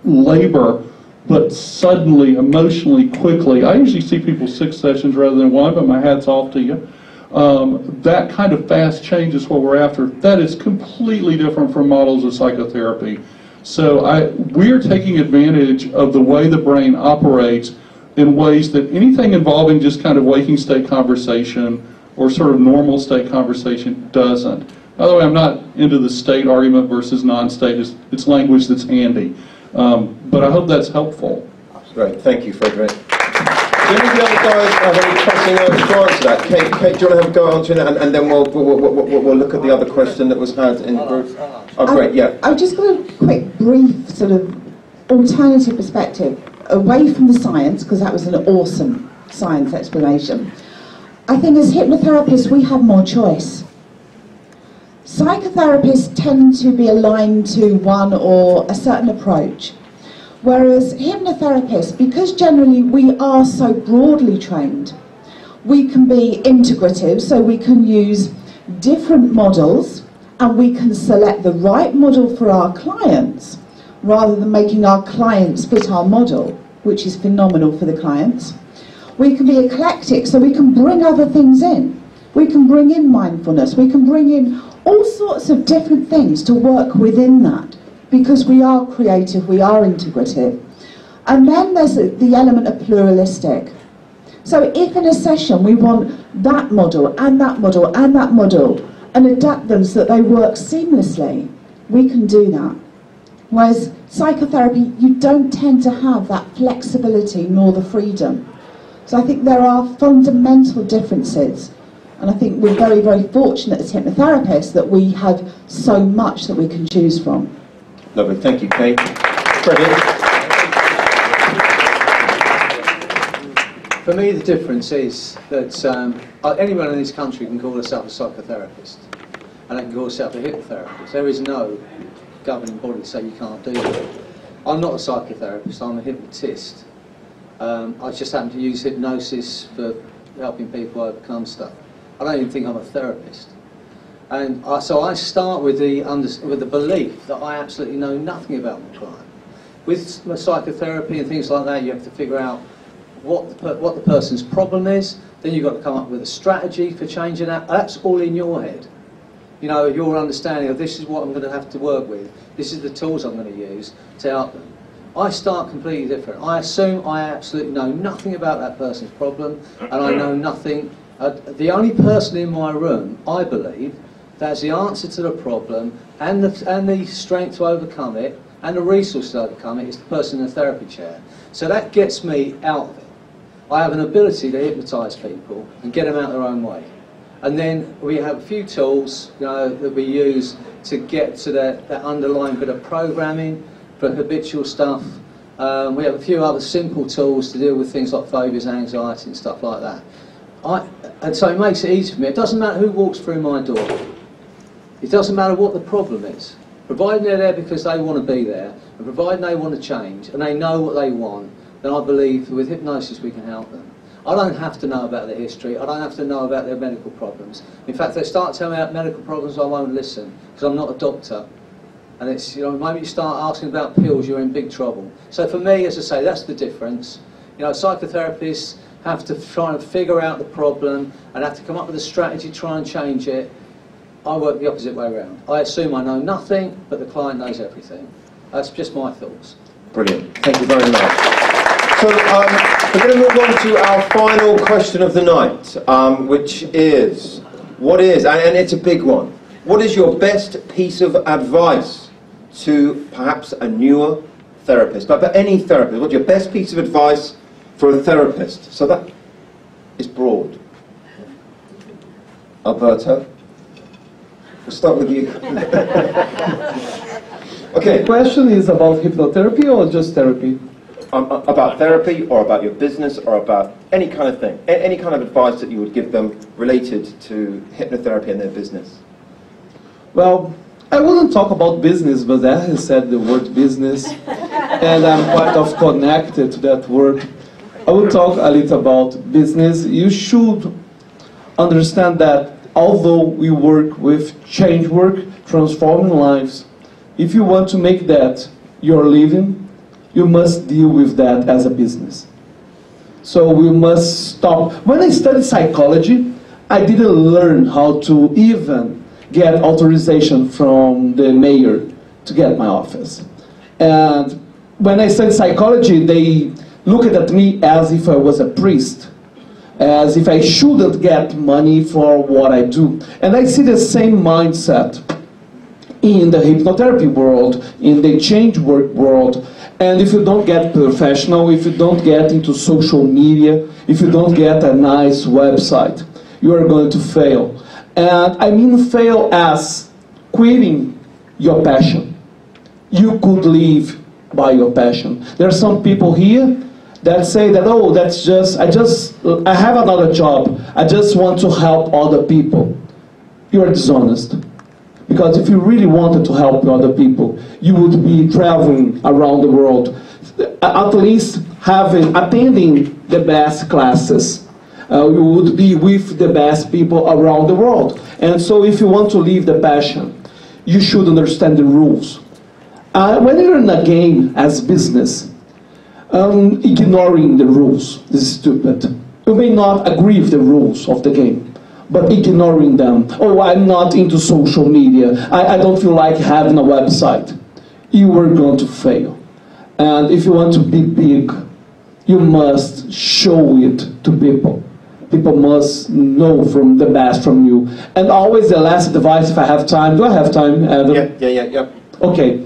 labor, but suddenly, emotionally, quickly. I usually see people 6 sessions rather than 1, but my hat's off to you. That kind of fast change is what we're after. That is completely different from models of psychotherapy. So we're taking advantage of the way the brain operates in ways that anything involving just kind of waking state conversation or sort of normal state conversation doesn't. By the way, I'm not into the state argument versus non-state. It's language that's handy. But I hope that's helpful. Great, thank you, Fredric. Do any of the other guys have any pressing urge to answer that? Kate, do you want to have a go answering it, and then we'll look at the other question that was had in the group? Oh, great, yeah. I've just got a quick, brief sort of alternative perspective away from the science, because that was an awesome science explanation. I think as hypnotherapists we have more choice. Psychotherapists tend to be aligned to one or a certain approach, whereas hypnotherapists, because generally we are so broadly trained, we can be integrative, so we can use different models and we can select the right model for our clients rather than making our clients fit our model, which is phenomenal for the clients. We can be eclectic, so we can bring other things in. We can bring in mindfulness, we can bring in all sorts of different things to work within that, because we are creative, we are integrative. And then there's the element of pluralistic. So if in a session we want that model and that model and that model and adapt them so that they work seamlessly, we can do that. Whereas psychotherapy, you don't tend to have that flexibility nor the freedom. So I think there are fundamental differences. And I think we're very, very fortunate as hypnotherapists that we have so much that we can choose from. Lovely, thank you, Kate. Freddy? For me, the difference is that anyone in this country can call themselves a psychotherapist, and they can call themselves a hypnotherapist. There is no governing body to say you can't do that. I'm not a psychotherapist, I'm a hypnotist. I just happen to use hypnosis for helping people overcome stuff. I don't even think I'm a therapist. And so I start with the belief that I absolutely know nothing about my client. With psychotherapy and things like that, you have to figure out what the person's problem is, then you've got to come up with a strategy for changing that. That's all in your head. You know, your understanding of this is what I'm going to have to work with, this is the tools I'm going to use to help them. I start completely different. I assume I absolutely know nothing about that person's problem, and I know nothing. The only person in my room, I believe, that has the answer to the problem and the strength to overcome it and the resource to overcome it is the person in the therapy chair. So that gets me out of it. I have an ability to hypnotise people and get them out their own way. And then we have a few tools, you know, that we use to get to that underlying bit of programming for habitual stuff. We have a few other simple tools to deal with things like phobias, anxiety and stuff like that. And so it makes it easy for me. It doesn't matter who walks through my door. It doesn't matter what the problem is. Providing they're there because they want to be there, and providing they want to change, and they know what they want, then I believe with hypnosis we can help them. I don't have to know about their history. I don't have to know about their medical problems. In fact, if they start telling me about medical problems, I won't listen, because I'm not a doctor. And it's, you know, maybe you start asking about pills, you're in big trouble. So for me, as I say, that's the difference. You know, psychotherapists have to try and figure out the problem and have to come up with a strategy to try and change it. I work the opposite way around. I assume I know nothing, but the client knows everything. That's just my thoughts. Brilliant. Thank you very much. So we're going to move on to our final question of the night, which is, what is, and it's a big one, what is your best piece of advice to perhaps a newer therapist, but any therapist? What's your best piece of advice for a therapist? So that is broad. Alberto? We'll start with you. Okay. The question is about hypnotherapy or just therapy? About therapy, or about your business, or about any kind of thing. Any kind of advice that you would give them related to hypnotherapy and their business. Well, I wouldn't talk about business, but I have said the word business, and I'm quite of connected to that word. I will talk a little about business. You should understand that although we work with change work, transforming lives, if you want to make that your living, you must deal with that as a business. So we must stop. When I studied psychology, I didn't learn how to even get authorization from the mayor to get my office. And when I studied psychology, they looked at me as if I was a priest, as if I shouldn't get money for what I do. And I see the same mindset in the hypnotherapy world, in the change work world. And if you don't get professional, if you don't get into social media, if you don't get a nice website, you are going to fail. And I mean fail as quitting your passion. You could live by your passion. There are some people here that say that, oh, I have another job. I just want to help other people. You are dishonest. Because if you really wanted to help other people, you would be traveling around the world, at least attending the best classes. You would be with the best people around the world. And so if you want to live the passion, you should understand the rules. When you're in a game as business, ignoring the rules is stupid. You may not agree with the rules of the game, but ignoring them. Oh, I'm not into social media. I don't feel like having a website. You are going to fail. And if you want to be big, you must show it to people. People must know from the best from you. And always the last advice, if I have time. Do I have time, Adam? Yeah. Okay.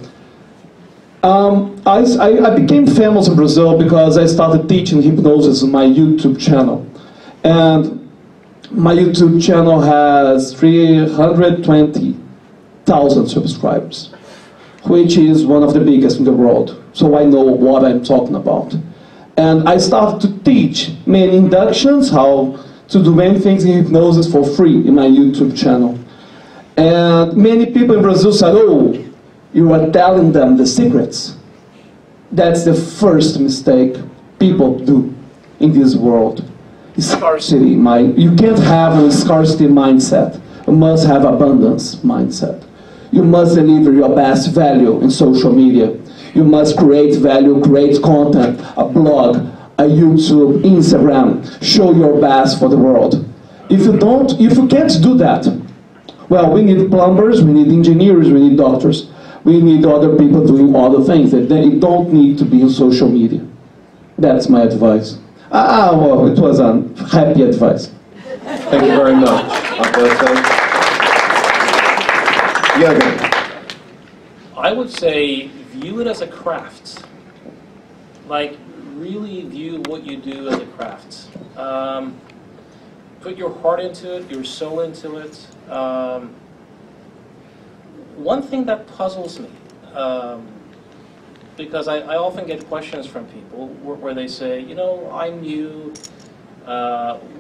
I became famous in Brazil because I started teaching hypnosis on my YouTube channel. And my YouTube channel has 320,000 subscribers, which is one of the biggest in the world. So I know what I'm talking about. And I started to teach many inductions, how to do many things in hypnosis for free in my YouTube channel. And many people in Brazil said, oh, you are telling them the secrets. That's the first mistake people do in this world. Scarcity. You can't have a scarcity mindset. You must have abundance mindset. You must deliver your best value in social media. You must create value, create content, a blog, a YouTube, Instagram. Show your best for the world. If you can't do that, well, we need plumbers, we need engineers, we need doctors. We need other people doing other things. They don't need to be on social media. That's my advice. Well, it was a happy advice. Thank you very much, Alberto. Jorgen. I would say view it as a craft. Like, really view what you do as a craft. Put your heart into it, your soul into it. One thing that puzzles me, because I often get questions from people where they say, you know, I'm new,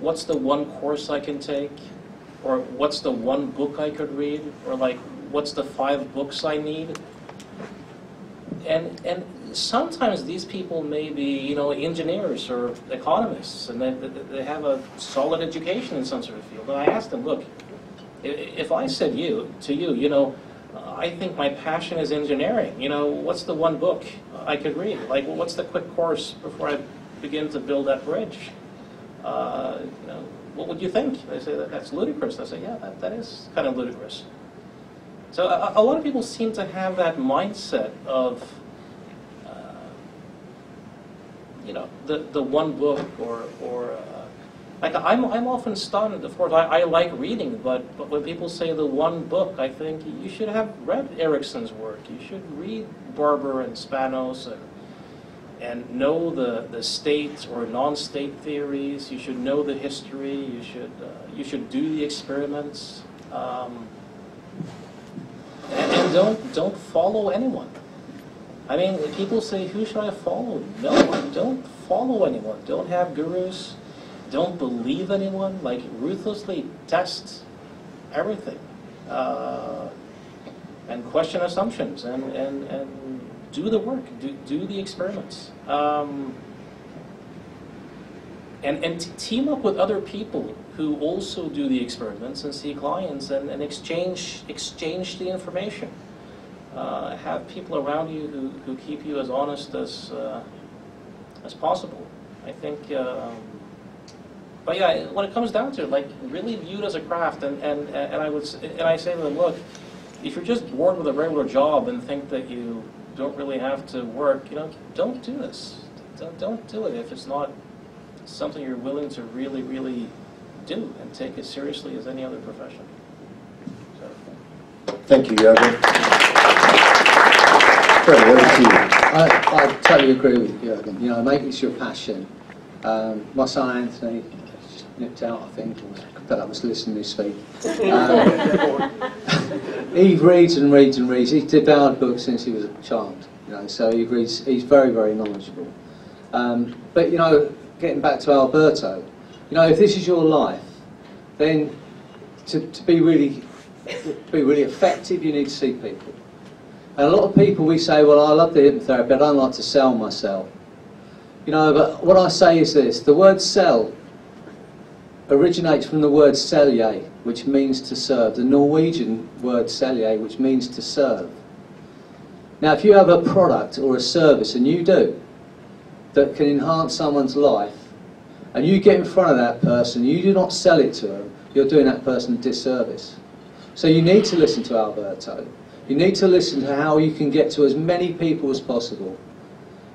what's the one course I can take? Or what's the one book I could read? Or like, what's the 5 books I need? And sometimes these people may be, you know, engineers or economists, and they have a solid education in some sort of field. And I asked them, look, if I said to you, you know, I think my passion is engineering. You know, what's the one book I could read? Like, well, what's the quick course before I begin to build that bridge? You know, what would you think? They say that's ludicrous. I say, yeah, that is kind of ludicrous. So a lot of people seem to have that mindset of, you know, the one book or like I'm often stunned. Of course, I like reading, but when people say the one book, I think you should have read Erickson's work. You should read Barber and Spanos and know the state or non-state theories. You should know the history. You should do the experiments, and don't follow anyone. I mean, people say, who should I follow? No, don't follow anyone. Don't have gurus. Don't believe anyone. Like, ruthlessly test everything, and question assumptions, and do the work, do the experiments, and team up with other people who also do the experiments and see clients and exchange the information. Have people around you who keep you as honest as possible. I think. But yeah, when it comes down to it, like, really view it as a craft, and I say to them, look, if you're just bored with a regular job and think that you don't really have to work, you know, don't do this. Don't do it if it's not something you're willing to really, really do and take as seriously as any other profession. So. Thank you, Jorgen. Freddy, over to you. I totally agree with you, Jorgen. You know, make this your passion. My son Anthony just nipped out, I think, but I was listening to me speak. He reads and reads and reads. He's devoured books since he was a child. You know, so he reads. He's very, very knowledgeable. But you know, getting back to Alberto, you know, if this is your life, then to be really effective, you need to see people. And a lot of people, we say, well, I love the hypnotherapy, I don't like to sell myself. You know, but what I say is this: the word "sell" originates from the word "selje," which means to serve. The Norwegian word "selje," which means to serve. Now, if you have a product or a service, and you do, that can enhance someone's life, and you get in front of that person, you do not sell it to them, you're doing that person a disservice. So you need to listen to Alberto. You need to listen to how you can get to as many people as possible,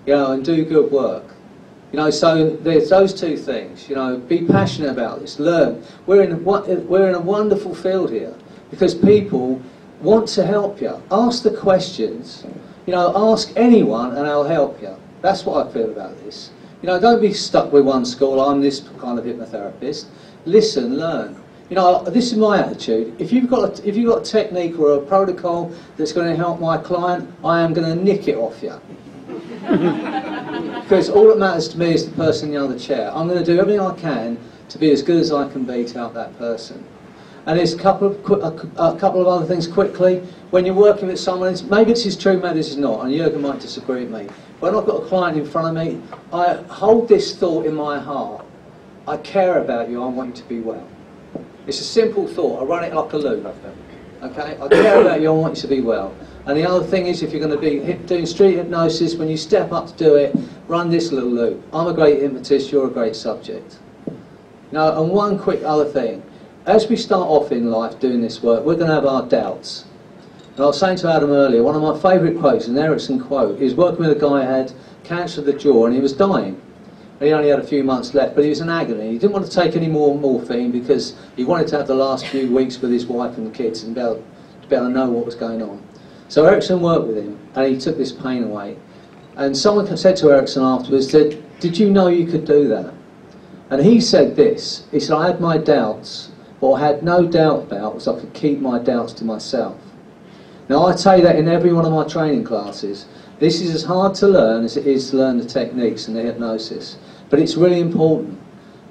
you know, and do good work. You know, so there's those two things. You know, be passionate about this. Learn. We're in a wonderful field here because people want to help you. Ask the questions. You know, ask anyone, and I'll help you. That's what I feel about this. You know, don't be stuck with one school. I'm this kind of hypnotherapist. Listen, learn. You know, this is my attitude. If you've got a technique or a protocol that's going to help my client, I am going to nick it off you. Because all that matters to me is the person in the other chair. I'm going to do everything I can to be as good as I can be to help that person. And there's a couple of other things quickly. When you're working with someone, maybe this is true, maybe this is not, and Jorgen might disagree with me. When I've got a client in front of me, I hold this thought in my heart. I care about you, I want you to be well. It's a simple thought, I run it like a loop. Okay? I care about you, I want you to be well. And the other thing is, if you're going to be doing street hypnosis, when you step up to do it, run this little loop. I'm a great hypnotist, you're a great subject. Now, and one quick other thing. As we start off in life doing this work, we're going to have our doubts. And I was saying to Adam earlier, one of my favourite quotes, an Erickson quote, he was working with a guy who had cancer of the jaw and he was dying. He only had a few months left, but he was in agony. He didn't want to take any more morphine because he wanted to have the last few weeks with his wife and the kids and be able to know what was going on. So Erickson worked with him and he took this pain away. And someone said to Erickson afterwards, did you know you could do that? And he said this, he said, I had my doubts, but what I had no doubt about was I could keep my doubts to myself. Now I tell you that in every one of my training classes. This is as hard to learn as it is to learn the techniques and the hypnosis. But it's really important.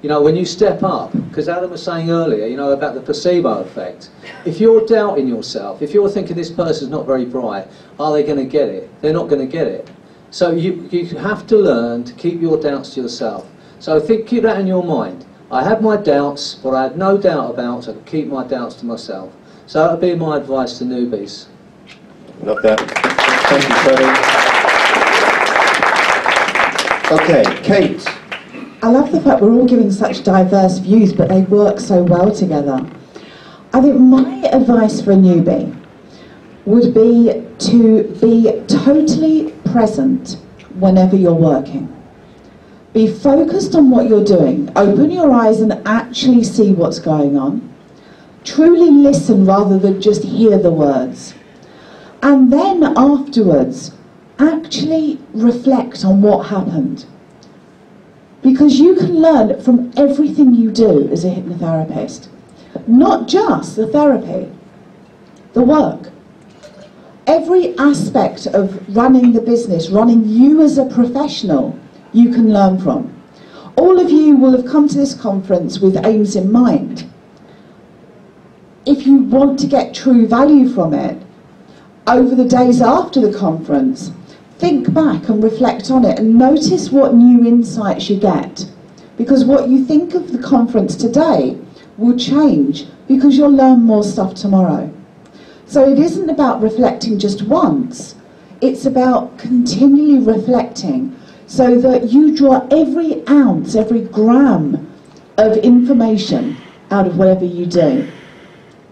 You know, when you step up, because Adam was saying earlier, you know, about the placebo effect. If you're doubting yourself, if you're thinking this person's not very bright, are they going to get it? They're not going to get it. So you have to learn to keep your doubts to yourself. So keep that in your mind. I had my doubts, but I had no doubt about, so I could keep my doubts to myself. So that would be my advice to newbies. Love that. Thank you, Freddy. Okay, Kate. I love the fact we're all giving such diverse views, but they work so well together. I think my advice for a newbie would be to be totally present whenever you're working. Be focused on what you're doing. Open your eyes and actually see what's going on. Truly listen rather than just hear the words. And then afterwards, actually reflect on what happened. Because you can learn from everything you do as a hypnotherapist. Not just the therapy, the work. Every aspect of running the business, running you as a professional, you can learn from. All of you will have come to this conference with aims in mind. If you want to get true value from it, over the days after the conference, think back and reflect on it and notice what new insights you get. Because what you think of the conference today will change because you'll learn more stuff tomorrow. So it isn't about reflecting just once, it's about continually reflecting so that you draw every ounce, every gram of information out of whatever you do.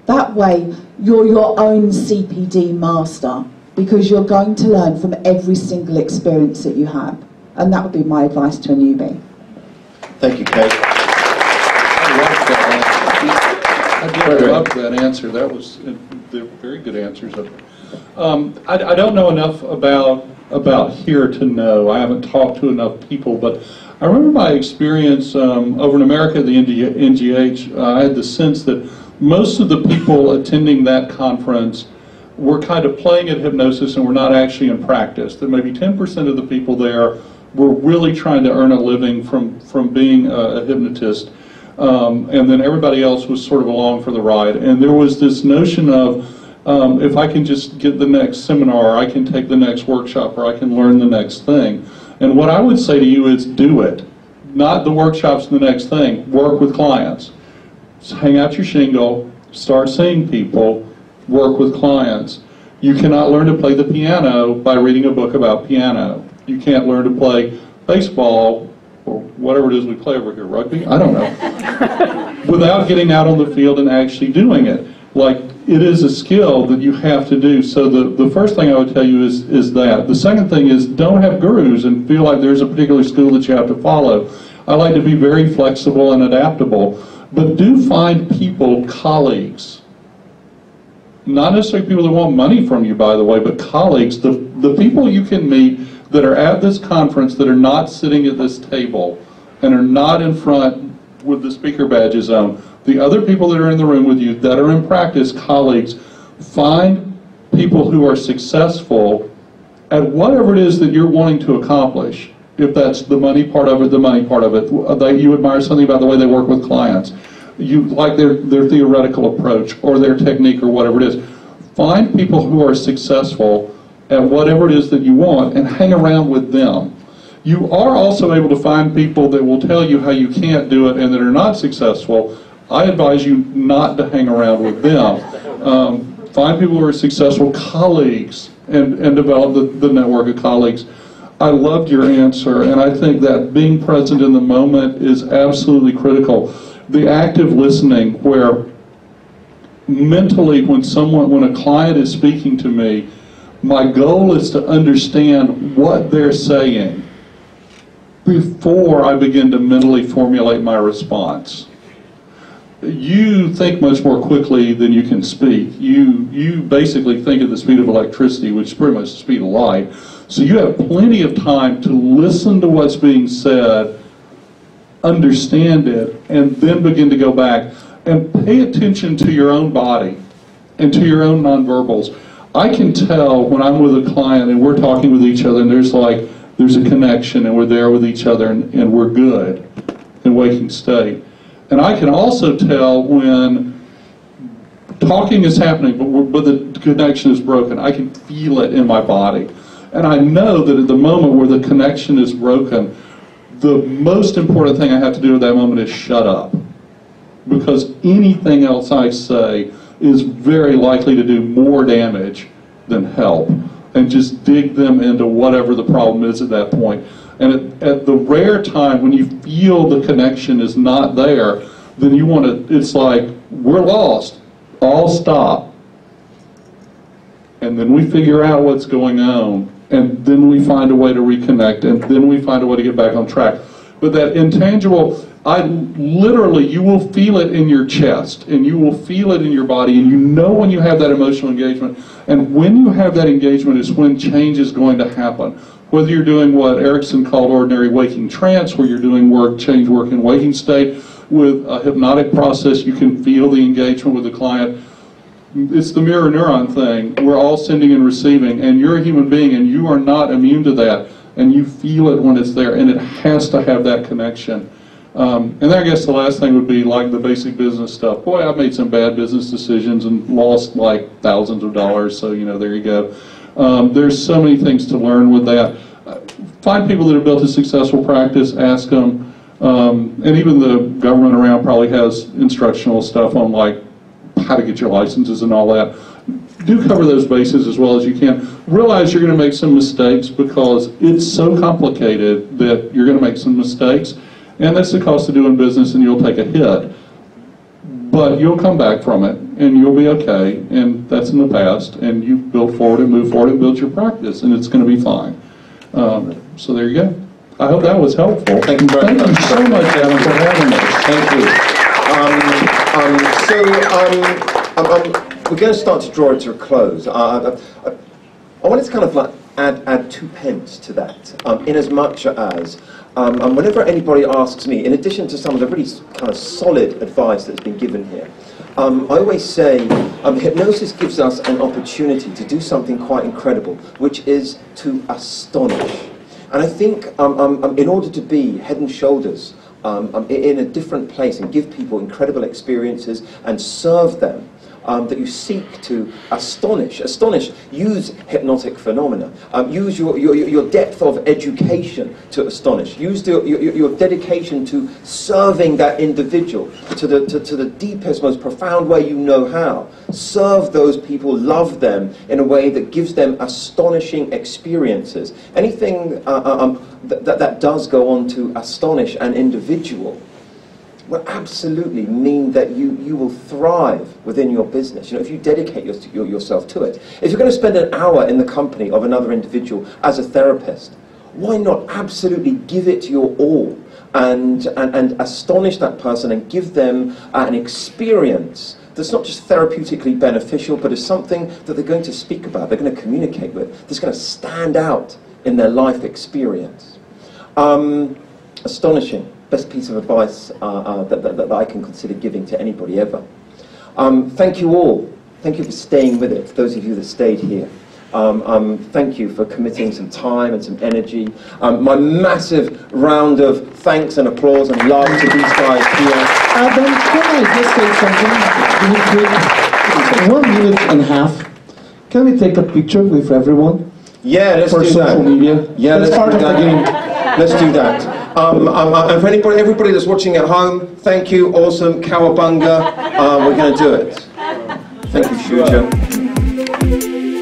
That way, you're your own CPD master because you're going to learn from every single experience that you have. And that would be my advice to a newbie. Thank you, Kate. loved that answer. That was they're very good answers. I don't know enough about here to know. I haven't talked to enough people, but I remember my experience over in America at the NGH. I had the sense that most of the people attending that conference were kind of playing at hypnosis and were not actually in practice. That maybe 10% of the people there were really trying to earn a living from being a hypnotist. And then everybody else was sort of along for the ride. And there was this notion of, if I can just get the next seminar, I can take the next workshop, or I can learn the next thing. And what I would say to you is do it. Not the workshops and the next thing. Work with clients. So hang out your shingle, start seeing people, work with clients. You cannot learn to play the piano by reading a book about piano. You can't learn to play baseball, or whatever it is we play over here, rugby? I don't know. Without getting out on the field and actually doing it. Like, it is a skill that you have to do. So the first thing I would tell you is that. The second thing is, don't have gurus and feel like there's a particular school that you have to follow. I like to be very flexible and adaptable. But do find people, colleagues. Not necessarily people that want money from you, by the way, but colleagues, the people you can meet that are at this conference that are not sitting at this table and are not in front with the speaker badges on. The other people that are in the room with you that are in practice, colleagues, find people who are successful at whatever it is that you're wanting to accomplish. If that's the money part of it, the money part of it. You admire something about the way they work with clients. You like their theoretical approach or their technique or whatever it is. Find people who are successful at whatever it is that you want and hang around with them. You are also able to find people that will tell you how you can't do it and that are not successful. I advise you not to hang around with them. Find people who are successful, colleagues, and develop the network of colleagues. I loved your answer, and I think that being present in the moment is absolutely critical. The active listening, where mentally when a client is speaking to me, my goal is to understand what they're saying before I begin to mentally formulate my response. You think much more quickly than you can speak. You basically think at the speed of electricity, which is pretty much the speed of light. So you have plenty of time to listen to what's being said, understand it, and then begin to go back and pay attention to your own body and to your own nonverbals. I can tell when I'm with a client and we're talking with each other and there's a connection and we're there with each other and we're good in waking state. And I can also tell when talking is happening but the connection is broken. I can feel it in my body. And I know that at the moment where the connection is broken, the most important thing I have to do at that moment is shut up. Because anything else I say is very likely to do more damage than help. And just dig them into whatever the problem is at that point. And at the rare time when you feel the connection is not there, then you want to, it's like, we're lost. All stop. And then we figure out what's going on. And then we find a way to reconnect. And then we find a way to get back on track. But that intangible, literally, you will feel it in your chest. And you will feel it in your body. And you know when you have that emotional engagement. And when you have that engagement is when change is going to happen. Whether you're doing what Erickson called ordinary waking trance, where you're doing change work in waking state, with a hypnotic process, you can feel the engagement with the client. It's the mirror neuron thing. We're all sending and receiving, and you're a human being, and you are not immune to that, and you feel it when it's there, and it has to have that connection. And then I guess the last thing would be like the basic business stuff. Boy, I've made some bad business decisions and lost like thousands of dollars, so there you go. There's so many things to learn with that. Find people that have built a successful practice, ask them, and even the government around probably has instructional stuff on like how to get your licenses and all that. Do cover those bases as well as you can. Realize you're going to make some mistakes because it's so complicated that you're going to make some mistakes, and that's the cost of doing business, and you'll take a hit. But you'll come back from it, and you'll be okay, and that's in the past, and you build forward and move forward and build your practice, and it's going to be fine. So there you go. I hope that was helpful. Thank you very much. Thank you so much, Adam, for having us. Thank you. We're going to start to draw it to a close. I wanted to kind of like add 2 pence to that, in as much as whenever anybody asks me, in addition to some of the really kind of solid advice that's been given here, I always say hypnosis gives us an opportunity to do something quite incredible, which is to astonish. And I think in order to be head and shoulders in a different place and give people incredible experiences and serve them, that you seek to astonish. Use hypnotic phenomena. Use your depth of education to astonish. Use your dedication to serving that individual to the deepest, most profound way you know how. Serve those people, love them in a way that gives them astonishing experiences. Anything that does go on to astonish an individual will absolutely mean that you will thrive within your business. You know, if you dedicate yourself to it. If you're going to spend an hour in the company of another individual as a therapist, why not absolutely give it your all and astonish that person and give them an experience that's not just therapeutically beneficial, but is something that they're going to speak about, they're going to communicate with, that's going to stand out in their life experience. Astonishing. Best piece of advice that I can consider giving to anybody ever. Thank you all. Thank you for staying with it, those of you that stayed here. Thank you for committing some time and some energy. My massive round of thanks and applause and love to these guys here. Adam, can I just say something? 1 minute and a half. Can we take a picture with everyone? Yeah, let's do that. For social media. Yeah, that's part of the game. Let's do that. And for everybody that's watching at home, thank you, awesome, cowabunga. We're going to do it. Thank you, Shuja.